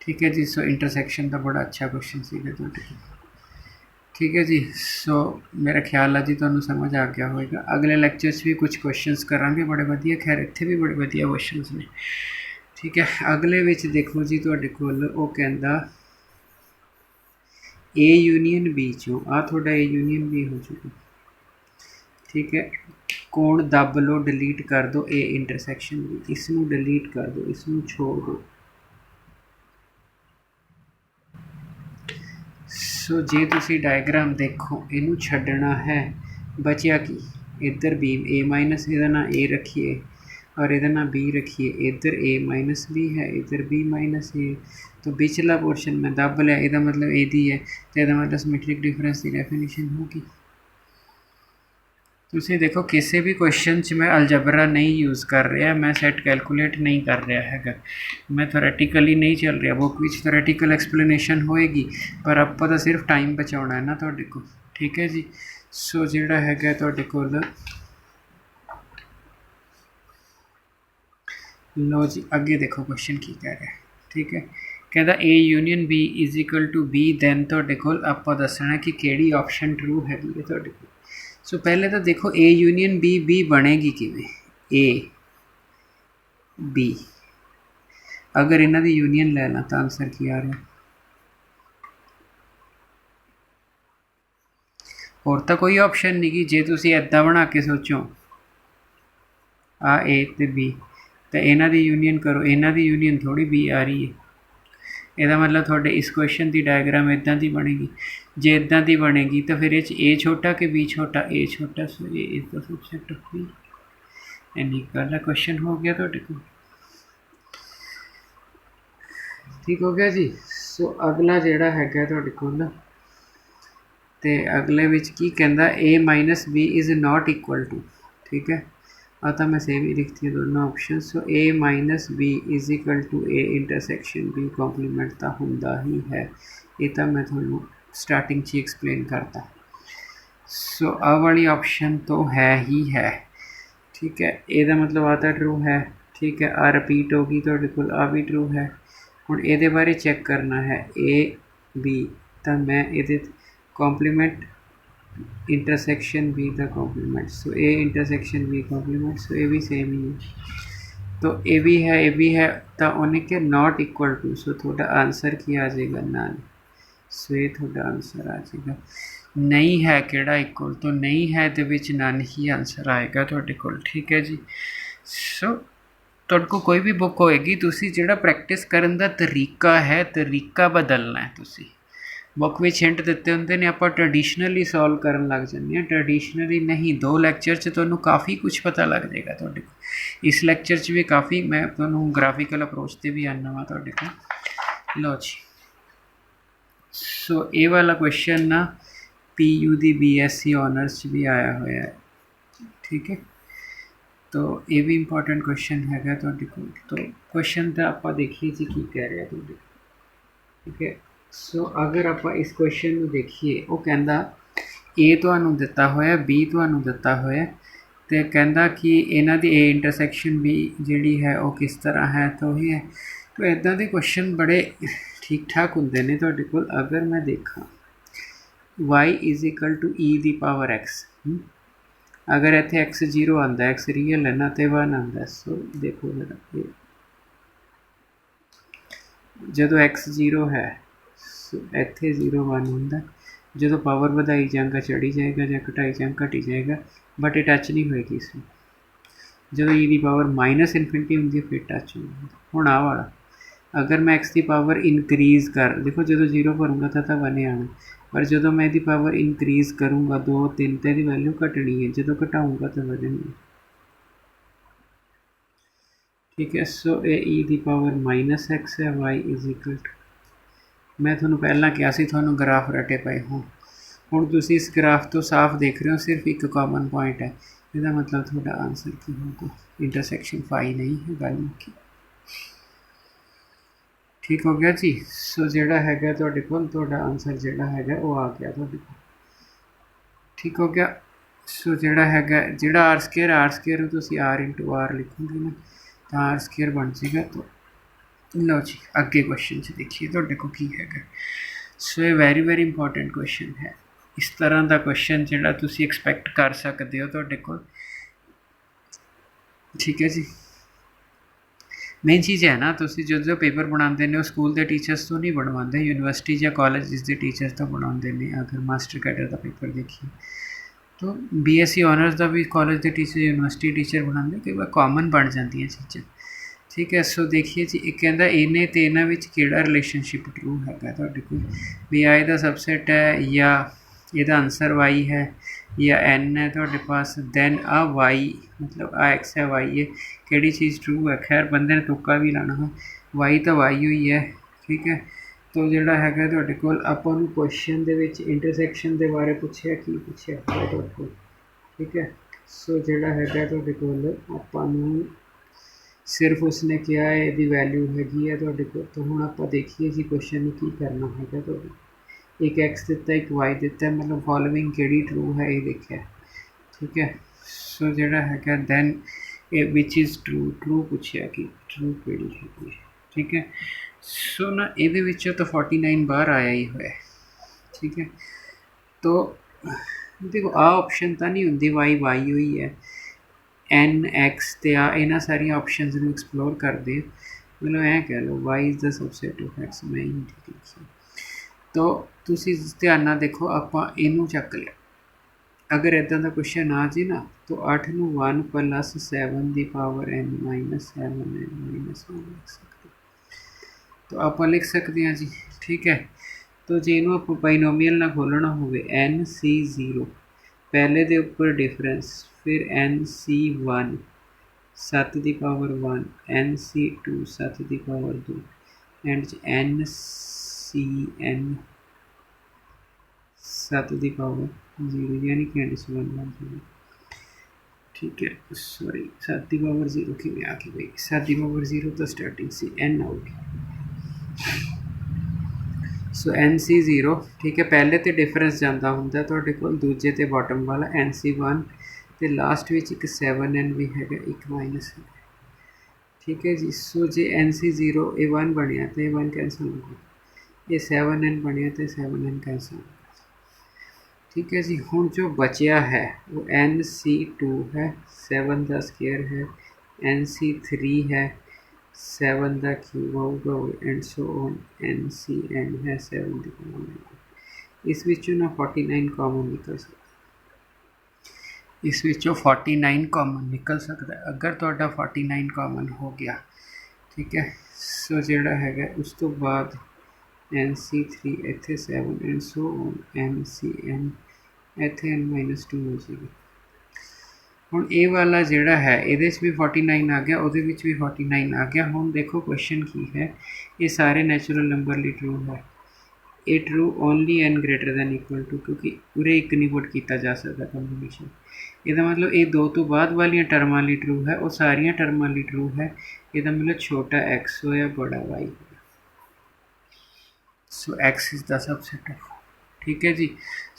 ठीक है जी। सो इंटरसेक्शन का बड़ा अच्छा क्वेश्चन सीगा तुहाडे, ठीक है जी। सो मेरा ख्याल है जी तुहानूं समझ आ गया होगा। अगले लैक्चर भी कुछ क्वेश्चनस करांगे बड़े वधिया, खैर इत्थे भी बड़े वधिया क्वेश्चनस ने, ठीक है। अगले विच देखो जी तुहाडे कोल वो कहंदा ए यूनीयन बी चों आ थोड़ा ए यूनीयन बी हो चुका, ठीक है। कोण दब लो, डिलीट कर दो ए इंटरसैक्शन बी, इसनूं डिलीट कर दो, इसनूं छोड़ दो। सो जे तुसी डायग्राम देखो इनू छड्डना है, बचिया की इधर बी ए माइनस इहदा नाम ए रखिए और इहदा नाम बी रखिए, इधर ए माइनस बी है, इधर बी माइनस ए। तो पिछला पोर्शन में दब लिया, इसका मतलब ए दी है, तो इसका मतलब सिमेट्रिक डिफरेंस की डेफिनेशन होगी। तुसी देखो किसी भी क्वेश्चन च मैं अलजबरा नहीं यूज़ कर रहा, मैं सैट कैलकुलेट नहीं कर रहा है, मैं थोरैटिकली नहीं चल रहा। बुक विच थोरैटिकल एक्सप्लेनेशन होएगी, पर आपां तां सिर्फ टाइम बचाउणा है ना तुहाडे कोल, ठीक है जी। सो जिहड़ा हैगा तुहाडे कोल, लो जी अगे देखो क्वेश्चन की कह रहा है, ठीक है। कहता A union B is equal to B, then तुहाडे कोल आपां दसना कि किहड़ी ऑप्शन ट्रू हैगी है तुहाडे कोल। सो पहले तो देखो ए यूनीयन बी, बी बनेगी किवें, ए बी, अगर इन्हां दी यूनीयन ले ला तो आंसर की आ रहा। और तो कोई ऑप्शन नहीं कि जे तुसी इदां बना के सोचो आ ए ते बी तो इन्हां दी यूनीयन करो, इन्हां दी यूनीयन थोड़ी बी आ रही है। ਇਹਦਾ मतलब थोड़े इस क्वेश्चन की डायग्राम इदा की बनेगी, जे इदा की बनेगी तो फिर ए छोटा कि बी छोटा, ए छोटा। So A is the subset of B. इन्नी गल है, क्वेश्चन हो गया तुहाडे कोल, ठीक हो गया जी। सो अगला जिहड़ा हैगा तुहाडे कोल ते अगले विच की कहंदा A minus B is not equal to, ठीक है। आ तो मैं सेम ही लिखती है दोनों option. So A minus B is equal to A intersection B complement तो होंदा ही है, ये तो मैं थोड़ा स्टार्टिंग च एक्सप्लेन करता। सो आ वाली ऑप्शन तो है ही है, ठीक है। ਇਹਦਾ मतलब आता ट्रू है, ठीक है, आ रिपीट होगी तुहाडे कोल, आ भी ट्रू है। हुण इहदे बारे चैक करना है ए बी, तो मैं इहदे कॉम्पलीमेंट इंटरसैक्शन बी का कॉम्पलीमेंट, सो ए इंटरसैक्शन बी कॉम्पलीमेंट, सो ये भी सेम ही है। तो ए भी है तो उन्हें क्या नॉट इक्वल टू, सो थोड़ा आंसर की आ जाएगा नन, सो ये थोड़ा आंसर आ जाएगा। नहीं है किहड़ा इक्वल, तो नहीं है तो विच नन ही आंसर आएगा तुहाडे कोल, ठीक है जी। सो तुहाडे कोल कोई भी बुक होएगी, तुसी जिहड़ा प्रैक्टिस करन दा तरीका है, तरीका बदलना है। तुसी बुक में हिंट दिते होंगे ने, आप ट्रैडिशनली सॉल्व करन लग जाते हैं, ट्रैडिशनली नहीं। 2 लैक्चर च तुहानूं काफ़ी कुछ पता लग जाएगा तुहाडे को। इस लैक्चर च भी काफ़ी मैं तुहानूं ग्राफिकल अप्रोच से भी आना वा तुहाडे को। लो जी, सो ये वाला क्वेश्चन ना PU दी BSc ऑनर्स भी आया हुआ है, ठीक है। तो ये भी इंपॉर्टेंट क्वेश्चन है तुहाडे कोल। तो क्वेश्चन तो आप देखिए जी की कह रहे हैं, ठीक है। सो अगर आप इस क्वेश्चन में देखिए, वो कहता ए तुहानूं दिता होया, बी तुहानूं दिता होया, तो कहता कि इन्हां दी ए इंटरसैक्शन बी जिहड़ी है वो किस तरह है, तो ही है। तो इदां दे क्वेश्चन बड़े ठीक ठाक होंदे ने तुहाडे कोल। अगर मैं देखा y is equal to e the power x, अगर इत्थे x 0 आंदा, x रियल है ना, तो 1 आंदा। सो देखो जरा, जदों x 0 है, इत्थे 0 1 होंदा, जो पावर बढ़ाई जाएगा चढ़ी जाएगा, या घटाई जाएगा घटी जाएगा, बट ये टच नहीं होएगी इसमें। जो ई दी पावर माइनस इनफिनिटी होंगी फिर टच होगी। हुण आ वाला अगर मैं एक्स की पावर इनक्रीज़ कर, देखो जो 0 भरूँगा तो 1 आना, पर जो मैं इसकी पावर इनक्रीज़ करूँगा 2 3 तो यदी वैल्यू घटनी है, जो घटाऊँगा तो बढ़नी है, ठीक है। सो ए ई दी पावर माइनस एक्स है, वाई इज इक्वल टू, मैं थोड़ा पहला कहा सी थोड़ा ग्राफ रटे पे हों, हुण तुसीं इस ग्राफ तो साफ देख रहे हो, सिर्फ एक कॉमन पॉइंट है, इसका मतलब थोड़ा आंसर की होगा इंटरसैक्शन फाई नहीं है, गल मुक्की, ठीक हो गया जी। सो जिहड़ा हैगा तुहाडे कोल तुहाडा आंसर जिहड़ा हैगा वो आ गया तुहाडे कोल, ठीक हो गया। सो जिहड़ा हैगा जिहड़ा आर स्केयर तुसीं आर इंटू आर लिखोगे ना, तो आर स्केयर बन जाएगा। तो लो जी अगे क्वेश्चन च देखिए तुहाडे कोल की हैगा। सो ये वेरी वेरी इंपॉर्टेंट क्वेश्चन है। इस तरह का क्वेश्चन जिहड़ा तुसीं एक्सपैक्ट कर सकते हो तुहाडे कोल, ठीक है जी। मेन चीज़ है ना, तुसीं जो पेपर बनाते हैं स्कूल के टीचर्स तो नहीं बनवाते, यूनिवर्सिटी या कॉलेज के टीचर्स तो बनाते हैं। अगर मास्टर कैडर का पेपर देखिए तो BSc ऑनर्स का भी कॉलेज के टीचर यूनिवर्सिटी टीचर बनाते, कई बार कॉमन बन जाती चीज़ें, ठीक है। सो देखिए जी, एक कहता इन्हें तो इन्हों में किहड़ा रिलेशनशिप ट्रू है तुहाडे कोल, भी आई दा सबसेट है, या यदा आंसर वाई है, या एन है तुहाडे पास, दैन आ वाई मतलब आ एक्स है वाई है, किहड़ी चीज़ ट्रू है। खैर बंदे ने तुक्का भी लाना है, वाई तो वाई हुई है, ठीक है। तो जिहड़ा हैगा तुहाडे कोल आपां नूं क्वेश्चन दे विच इंटरसैक्शन के बारे पूछया, की पूछया तुहाडे कोल, ठीक है। सो जिहड़ा हैगा तुहाडे कोल आपां नूं सिर्फ उसने क्या है यदि वैल्यू हैगी है तुहाडे कोल। तो हुण आपां देखिए जी क्वेश्चन में की करना हैगा तुहाडे, एक एक्स दिता एक वाई दिता, मतलब फॉलोइंग किहड़ी ट्रू है ये देखिया, ठीक है। सो जिहड़ा हैगा then which is true, true पूछया कि ट्रू किहड़ी हैगी, ठीक है। सो ना इहदे विचों तो 49 बाहर आया ही होया, ठीक है। तो देखो आ ऑप्शन तो नहीं होंदी, वाई हुई है, एन एक्स तो आ इन्हां सारिया ऑप्शनस में एक्सप्लोर करते, मतलब ऐ कह लो y is the subset of x, मैं ही ठीक लिखी। तो तुसीं ध्यान नाल देखो, आपां इनू चक लिया, अगर इदां दा क्वेश्चन आ जी ना, तो 8 नूं 1 प्लस 7 दी power n minus 7 n minus 1 लिख सकते, तो आपां लिख सकते हैं जी, ठीक है। तो जे इनू आपां बाइनोमियल ना खोलना होवे, NC0 पहले दे उपर डिफरेंस, फिर NC1 7 the power 1, NC2 7 the power 2, and NCN 7 the power 0, यानी कि एंड से 1 बन जाएगा, ठीक है। सॉरी 7 दी पावर 0 कि आ गई भाई, 7 दी पावर 0 तो स्टार्टिंग से n आउगी। सो NC0, ठीक है, पहले तो डिफरेंस जाता होंगे तुहाडे कोल, दूजे तो बॉटम वाला NC1, तो लास्ट में एक 7n भी है, एक माइनस है, ठीक है जी। सो जे NC0 ये 1 बनया तो ये 1 कैंसल हो गया, ये 7n बनया तो 7n कैंसल हो गया। ठीक है जी। हूँ जो बचा है वो NC2 है, 7 का स्केयर है, NC3 है, 7 का क्यूब होगा, एंड सो ऑन NCn है 7 की कॉमन। इस विचों ना 49 कॉमन निकल सकता, इस विचों 49 कॉमन निकल सकता है। अगर ਤੁਹਾਡਾ 49 कॉमन हो गया, ठीक है, सो ਜਿਹੜਾ ਹੈਗਾ ਉਸ ਤੋਂ ਬਾਅਦ NC3 ਇੱਥੇ 7 ਐਂਡ ਸੋ ਔਨ NCn ਇੱਥੇ n-2 ਹੋ ਜਾਏਗੀ। ਹੁਣ ਇਹ ਵਾਲਾ ਜਿਹੜਾ ਹੈ ਇਹਦੇ 'ਚ ਵੀ 49 ਆ ਗਿਆ, ਉਹਦੇ ਵਿੱਚ ਵੀ 49 ਆ ਗਿਆ। ਹੁਣ ਦੇਖੋ ਕੁਐਸਚਨ ਕੀ ਹੈ, ਇਹ ਸਾਰੇ ਨੈਚੁਰਲ ਨੰਬਰ ਲਈ ਟਰੂ ਹੈ। ਇਹ true only n greater than equal to, ਕਿਉਂਕਿ ਉਰੇ ਇੱਕ ਨਹੀਂ ਪੁੱਟ ਕੀਤਾ ਜਾ ਸਕਦਾ ਕੰਬੀਨੇਸ਼ਨ। ਇਹਦਾ ਮਤਲਬ ਇਹ 2 ਤੋਂ ਬਾਅਦ ਵਾਲੀਆਂ ਟਰਮਾਂ ਲਈ ਟਰੂ ਹੈ, ਉਹ ਸਾਰੀਆਂ ਟਰਮਾਂ ਲਈ ਟਰੂ ਹੈ। ਇਹਦਾ ਮਤਲਬ ਛੋਟਾ x ਹੋਇਆ बड़ा y होया। सो x is the subset of, ठीक है जी।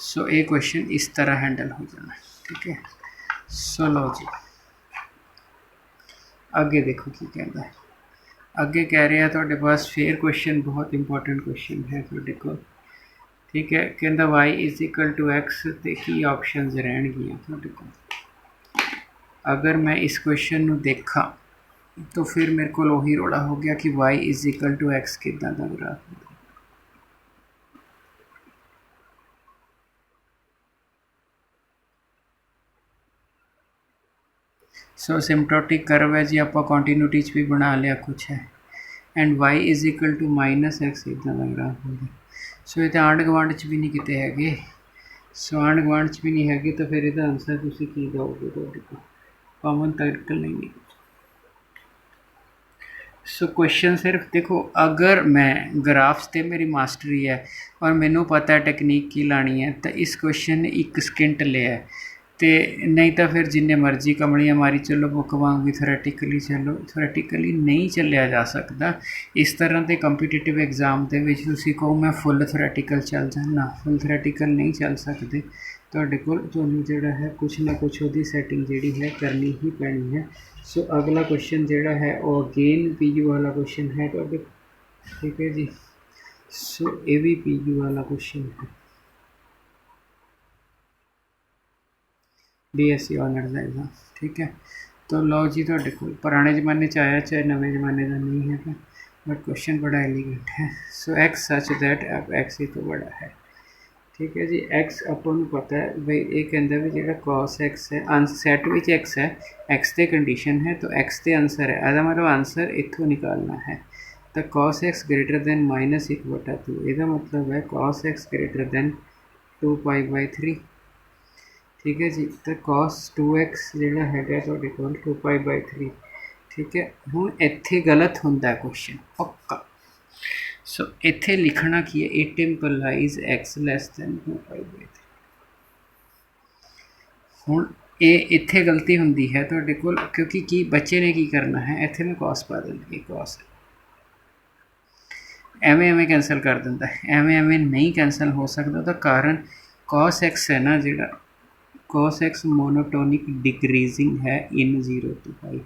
सो ये क्वेश्चन इस तरह हैंडल हो जाना, ठीक है। सो लो जी अगे देखो की कहता है। अगे कह रहे हैं थोड़े पास फिर क्वेश्चन बहुत इंपॉर्टेंट क्वेश्चन है थोड़े को, ठीक है। कहता y is equal to x तो की ऑप्शनस रहनगियां थोड़े को। अगर मैं इस क्वेश्चन को देखा तो फिर मेरे को वही रोड़ा हो गया कि y is equal to x कितना का ग्राफ होगा। सो सिम्प्टोटिक कर्व है जी, आप कॉन्टीन्यूटी भी बना लिया कुछ है, and y is equal to -x इतना का ग्राफ होगा। सो ये आंढ गवांढ भी नहीं किते है, सो आंढ गवांढ भी नहीं है, तो फिर इसका आंसर तुम की दोगे, तो कॉमन तक नहीं। सो क्वेश्चन सिर्फ देखो, अगर मैं ग्राफ्स ते मेरी मास्टरी है और मैनू पता है टेक्निक की लानी है, तो इस क्वेश्चन ने एक सकेंट लिया है, तो नहीं तो फिर जिन्ने मर्जी कमलियाँ मारी चलो बुक वांग भी थोरैटिकली चलो, थोरैटिकली नहीं चलिया जा सकता। इस तरह के कंपीटिटिव एग्जाम के विच तुसीं कहो मैं फुल थोरैटिकल चल जाना, फुल थोरैटिकल नहीं चल सकते। तुहाडे कोल तुहानूं जिहड़ा है कुछ ना कुछ उहदी सैटिंग जिहड़ी है करनी ही पैनी है। सो अगला क्वेश्चन जिहड़ा है वो अगेन PU वाला क्वेश्चन है तुहाडे, ठीक है जी। सो ये भी PU वाला क्वेश्चन है, BSc ऑनर्स का एग्जाम, ठीक है। तो लो जी तुहाडे कोल पुराने जमाने च आया चाहे नवे जमाने का नहीं है, बट क्वेश्चन बड़ा एलिगेंट है। सो x सच दैट अब x तो बड़ा है, ठीक है जी। x अपन पता है भाई, ये कहता भी जो cos x है सैट में x है, x ते कंडीशन है, तो x ते आंसर है, यदा मतलब आंसर इतों निकालना है। तो cos x ग्रेटर दैन -1/2, यदा मतलब है cos x ग्रेटर दैन 2π/3, ठीक है जी। तो cos 2x जोड़ा है तुहाडे कोल 2π/3, ठीक है। हुण इत्थे गलत होंदा क्वेश्चन पक्का। सो इत्थे लिखना की है, it implies x less than 2π/3। हुण ये इत्थे गलती होंदी है तुहाडे कोल, क्योंकि की बच्चे ने की करना है, इत्थे मैं कॉस पा देंगे, कॉस एवें एवें कैंसल कर दिंदा है, एवें एवें नहीं कैंसल हो सकता। तो कारण cos x है ना जिहड़ा, cos x मोनोटोनिक डिक्रीजिंग है इन 0 to π।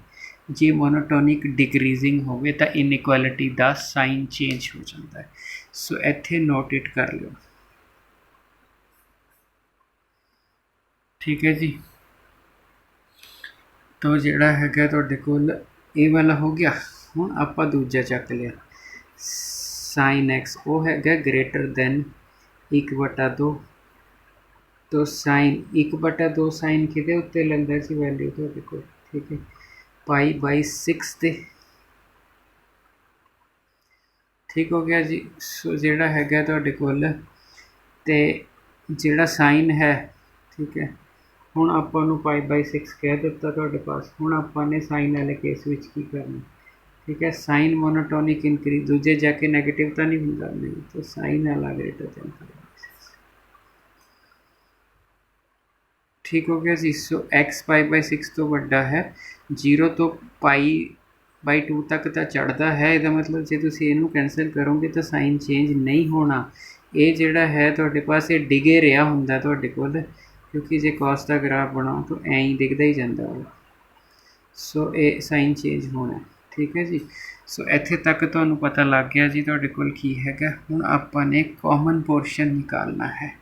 जे मोनोटोनिक डिक्रीजिंग होवे तो इनइक्वालिटी का साइन चेंज हो जाता है। सो इत्थे नोट इट कर लो, ठीक है जी। तो जिहड़ा हैगा तुहाडे कोल ये वाला हो गया। हुण आपां दूजा चक लिया, साइन एक्स वो हैगा ग्रेटर दैन 1/2। तो साइन 1/2 साइन किहदे उत्ते लैंदा जी वैल्यू तुहाडे कोल, ठीक है, π/6 ते, ठीक हो गया जी। सो जिहड़ा हैगा तुहाडे कोल ते जिहड़ा साइन है, ठीक है। हुण आपां नूं π/6 कह दिता तुहाडे पास। हुण आपां ने साइन वाले केस विच की करना, ठीक है। साइन मोनोटोनिक इंक्रीज दूजे जाके नैगेटिव तो नहीं होंदा, नहीं, तो साइन वाला ग्रेटर दैन, ठीक हो गया जी। सो x π/6 तो बड़ा है, 0 तो π/2 तक तो चढ़ता है, इसका मतलब जो तुम इनू कैंसल करोगे तो साइन चेंज नहीं होना। ये जोड़ा है तुहाडे पास ये डिगे रहा होंदा तुहाडे कोल, क्योंकि जे कॉस का ग्राफ बनाओ तो ऐ ही दिखता ही जाता है। सो ये साइन चेंज होना है, ठीक है जी। सो इत्थे तक तुहानूं पता लग गया जी तुहाडे कोल की हैगा। हुण आपां ने कॉमन पोर्शन निकालना है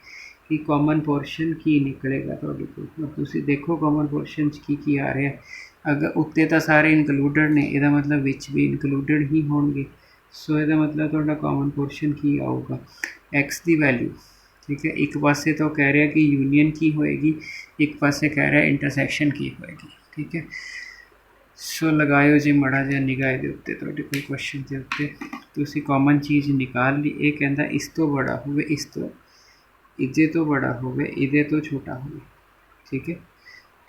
कि कॉमन पोर्शन की निकलेगा तुहाडे कोल। तुसीं देखो कॉमन पोर्शन च की आ रहा है। अगर उत्ते तो सारे इनकलूडड ने, इहदा मतलब विच भी इनकलूडड ही होणगे। सो इहदा मतलब तुहाडा कॉमन पोर्शन की आऊगा एक्स की वैल्यू, ठीक है। एक पासे तो कह रहा कि यूनीयन की होएगी, एक पासे कह रहा इंटरसैक्शन की होएगी, ठीक है। सो लगाओ जी मड़ा जिहा निगाह दे उत्ते तुहाडे कोल क्वेश्चन के उत्ते तुसीं कॉमन चीज़ निकाल ली। ये कहता इस तो बड़ा होवे, इस तो इहदे तो बड़ा होवे, इहदे तो छोटा होवे, ठीक है।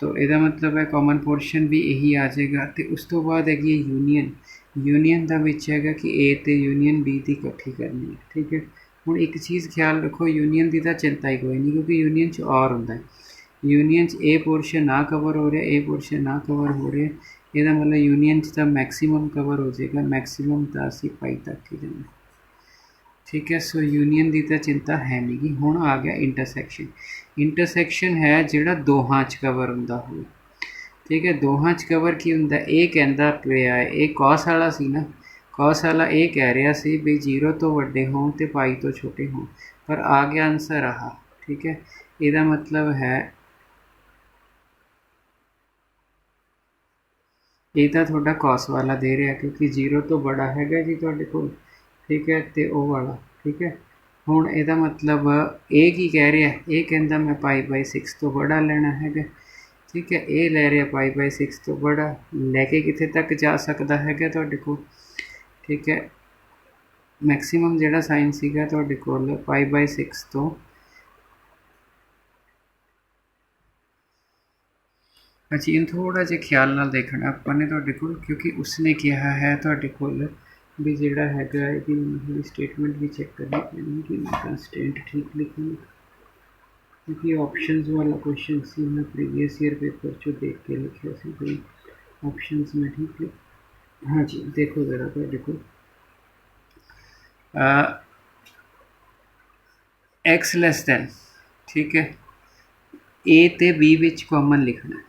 तो ਇਹਦਾ मतलब है कॉमन पोर्शन भी यही आ जाएगा। तो उस तो बाद हैगी यूनीयन। यूनीयन का विच हैगा कि ए तो यूनीयन बी की इकट्ठी करनी है, ठीक है। हुण एक चीज़ ख्याल रखो, यूनीयन की तो चिंता ही कोई नहीं, क्योंकि यूनीयन च और होंदा है। यूनीयन च ए पोर्शन ना कवर हो रहा, ए पोर्शन ना कवर हो रहा, ਇਹਦਾ मतलब यूनीयन च तो मैक्सीमम कवर हो जाएगा। मैक्सीमम तो असीं पाई तक ही जाना, ठीक है। सो यूनीयन की तो चिंता है नहीं गी। हुण आ गया इंटरसैक्शन। इंटरसैक्शन है जिहड़ा दोहां च कवर हुंदा होवे, ठीक है। दोहां च कवर की हुंदा, ये कहंदा पिया है, ये कॉस वाला सी ना, कॉस वाला ये कह रहा सी भी 0 तो वड्डे होण ते पाई तो छोटे होण, पर आ गया आंसर आह, ठीक है। इसदा मतलब है ये तो थोड़ा कॉस वाला दे रहा, क्योंकि 0 तो बड़ा हैगा जी तुहाडे कोल, ठीक है, तो वो वाला, ठीक है। हुण इहदा मतलब ये की कह रहा है, ये कहंदा मैं पाई/6 तो बड़ा लेना हैगा, ठीक है। ये लै रहा पाई/6 तो बड़ा, लैके कित्थे तक जा सकता हैगा तुहाडे कोल, ठीक है। मैक्सीमम जिहड़ा साइन सीगा तुहाडे कोल पाई/6 तो चीज़ थोड़ा जिहा ख्याल नाल देखना आपां ने तुहाडे कोल, क्योंकि उसने कहा है तुहाडे कोल भी जिहड़ा हैगा इहदी स्टेटमेंट भी चेक करनी पैनी कि मैं कंस्टेंट ठीक लिखूँ, क्योंकि ऑप्शंस वाला क्वेश्चन सी मैं प्रीवियस ईयर पेपर चो देख के लिखा सी भाई ऑप्शंस में, ठीक है। हाँ जी, देखो ज़रा तुहाडे कोल एक्स लैस दैन, ठीक है, ए ते बी विच कॉमन लिखना,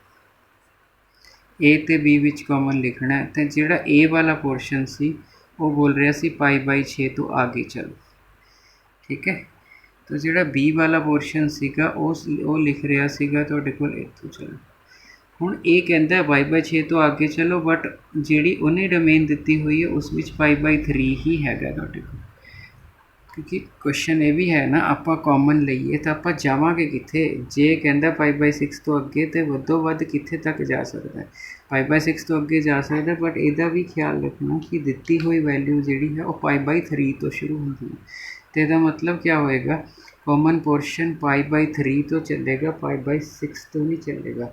ए ते बी विच कॉमन लिखना है। तो जिहड़ा ए वाला पोर्शन सी वो बोल रहा सी पाई/6 तो आगे चलो, ठीक है। तो जिहड़ा बी वाला पोर्शन सीगा वो लिख रहा सीगा तुहाडे कोल इत्थों चलो। हुण ये कहंदा पाई/6 तो आगे चलो, बट जिहड़ी उन्हें डोमेन दिती हुई है उस विच पाई/3 ही हैगा तुहाडे कोल, क्योंकि क्वेश्चन ये भी है ना, आपां कॉमन लईए तो आपां जावांगे कित्थे। जे कहंदा पाई/6 तो अगे तो वधो वध कित्थे तक जा सकता है, पाई/6 तो अगे जा सकता है, बट इहदा भी ख्याल रखना कि दिती हुई वैल्यू जिहड़ी है वो पाई/3 तो शुरू होंदी है। तो इसका मतलब क्या होएगा, कॉमन पोर्शन पाई/3 तो चलेगा, पाई/6 तो नहीं चलेगा।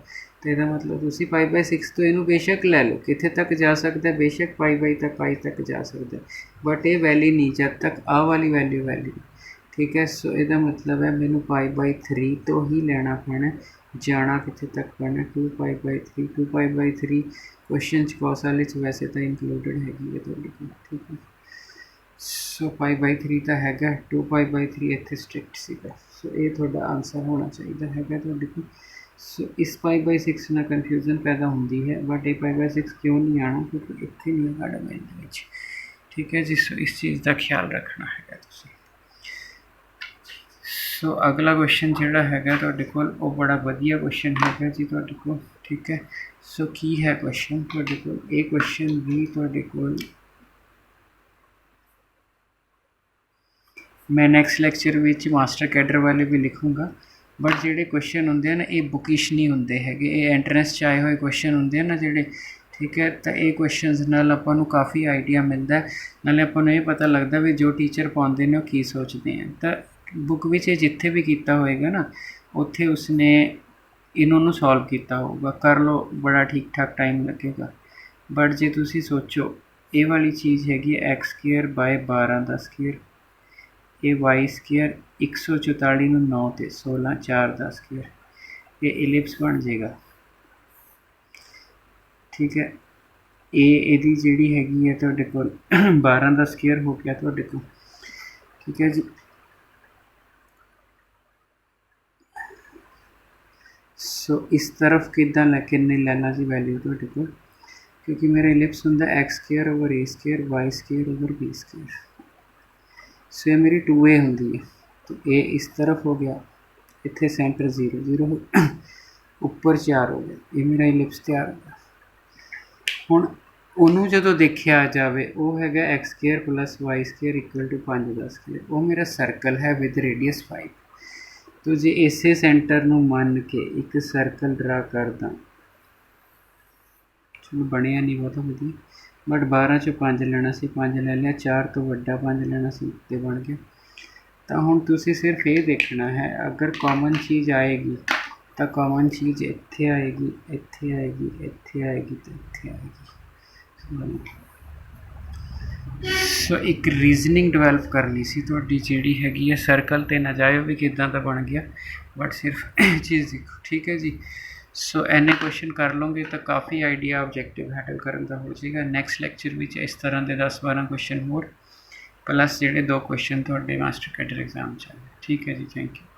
तो इसका मतलब तुसीं पाई/6 तो इनू बेशक लै लो, कित्थे तक जा सकता है, बेशक पाई तक जा सकता है, बट ये वैल्यू नहीं जब तक आ वाली वैल्यू, ठीक है। सो इसका मतलब है मैनू पाई/3 तो ही लेना पैना, जाना कित्थे तक पैना 2π/3। 2π/3 क्वेश्चन कॉस वाले वैसे तो इंकलूडड हैगी है तुहाडे कोल, ठीक है। सो पाई/3 तो हैगा, 2π/3 इत्थे स्ट्रिक्ट सीगा। सो ये थोड़ा आंसर होना चाहिए हैगा तुहाडे कोल। सो इस पाई/6 नाल कन्फ्यूजन पैदा होंदी है, बट ये पाई/6 क्यों नहीं आना, क्योंकि इत्थे नहीं हैगा डोमेन दे विच, ठीक है जी। सो इस चीज़ का ख्याल रखना है तुसीं। सो अगला क्वेश्चन जिहड़ा हैगा तुहाडे कोल वो बड़ा वधिया क्वेश्चन हैगा जी तुहाडे कोल, ठीक है। सो की है क्वेश्चन तुहाडे कोल, ये क्वेश्चन भी तुहाडे कोल मैं नैक्सट लैक्चर विच मास्टर कैडर वाले भी लिखूँगा, बट जिहड़े क्वेश्चन होंदे हैं ना ये बुकिश नहीं होंदे हैगे, ये एंट्रेंस च आए हुए क्वेश्चन होंदे हैं ना जिहड़े, ठीक है। तो ये क्वेश्चनस नाल आपां नूं काफ़ी आइडिया मिलता है, नाले आपां नूं ये पता लगता भी जो टीचर पाउंदे ने वो की सोचते हैं। तो बुक विच जिथे भी कीता होएगा ना उत्थे उसने इन्होंने सॉल्व किया होगा, कर लो बड़ा ठीक ठाक टाइम लगेगा। बट जे तुसीं सोचो ये वाली चीज़ हैगी x²/12 का स्क्वेयर, ये y² 144 ਨੂੰ 9 ਤੇ 16 4 ਦਾ ਸਕੁਅਰ, ये इलिप्स बन जाएगा, ठीक है। ये ਇਹਦੀ ਜਿਹੜੀ ਹੈਗੀ ਹੈ ਤੁਹਾਡੇ ਕੋਲ 12 ਦਾ ਸਕੁਅਰ ਹੋ ਗਿਆ ਤੁਹਾਡੇ ਕੋਲ, ठीक है जी। सो इस तरफ किदां लैके नहीं लेना जी वैल्यू तुहाडे कोल, क्योंकि मेरा इलिप्स होंगे x square over a square y square over b square. So ये मेरी 2a होंगी है, तो ए इस तरफ हो गया, इतने सेंटर 0 0 हो उपर 4 हो गया, ये मेरा इलिप्स तैयार हो गया। हुण ਉਹਨੂੰ ਜਦੋਂ ਦੇਖਿਆ ਜਾਵੇ ਉਹ ਹੈਗਾ x square plus y square equal to 5 ਦਾ स्केयर, वो मेरा सर्कल है विद रेडियस 5। तो जे इसे सेंटर ਨੂੰ ਮੰਨ ਕੇ एक सर्कल ड्रा करदा, चलो ਬਣਿਆ नहीं बहुत ਵਧੀਆ, बट 12 ਚੋਂ 5 ਲੈਣਾ ਸੀ, 5 ਲੈ ਲਿਆ, 4 ਤੋਂ ਵੱਡਾ 5 ਲੈਣਾ ਸੀ ਤੇ ਬਣ ਗਿਆ। ਤਾਂ ਹੁਣ ਤੁਸੀਂ ਸਿਰਫ ਇਹ ਦੇਖਣਾ ਹੈ, अगर कॉमन चीज़ आएगी तो कॉमन चीज़ ਇੱਥੇ आएगी, ਇੱਥੇ आएगी, ਇੱਥੇ आएगी तो ਇੱਥੇ आएगी। सो एक रीजनिंग डिवेलप करनी सी तुहाडी जिहड़ी हैगी है, सर्कल ते ना जाओ भी किदां दा बन गया, बट सिर्फ चीज़ देखो, ठीक है जी। सो इन्ने क्वेश्चन कर लोगे तो काफ़ी आइडिया ऑब्जेक्टिव हैंडल करने का हो जाएगा। नैक्सट लैक्चर में इस तरह के 10-12 क्वेश्चन होर प्लस जोड़े 2 क्वेश्चन तुहाडे मास्टर कैडर एग्जाम चल, ठीक है जी, थैंक यू।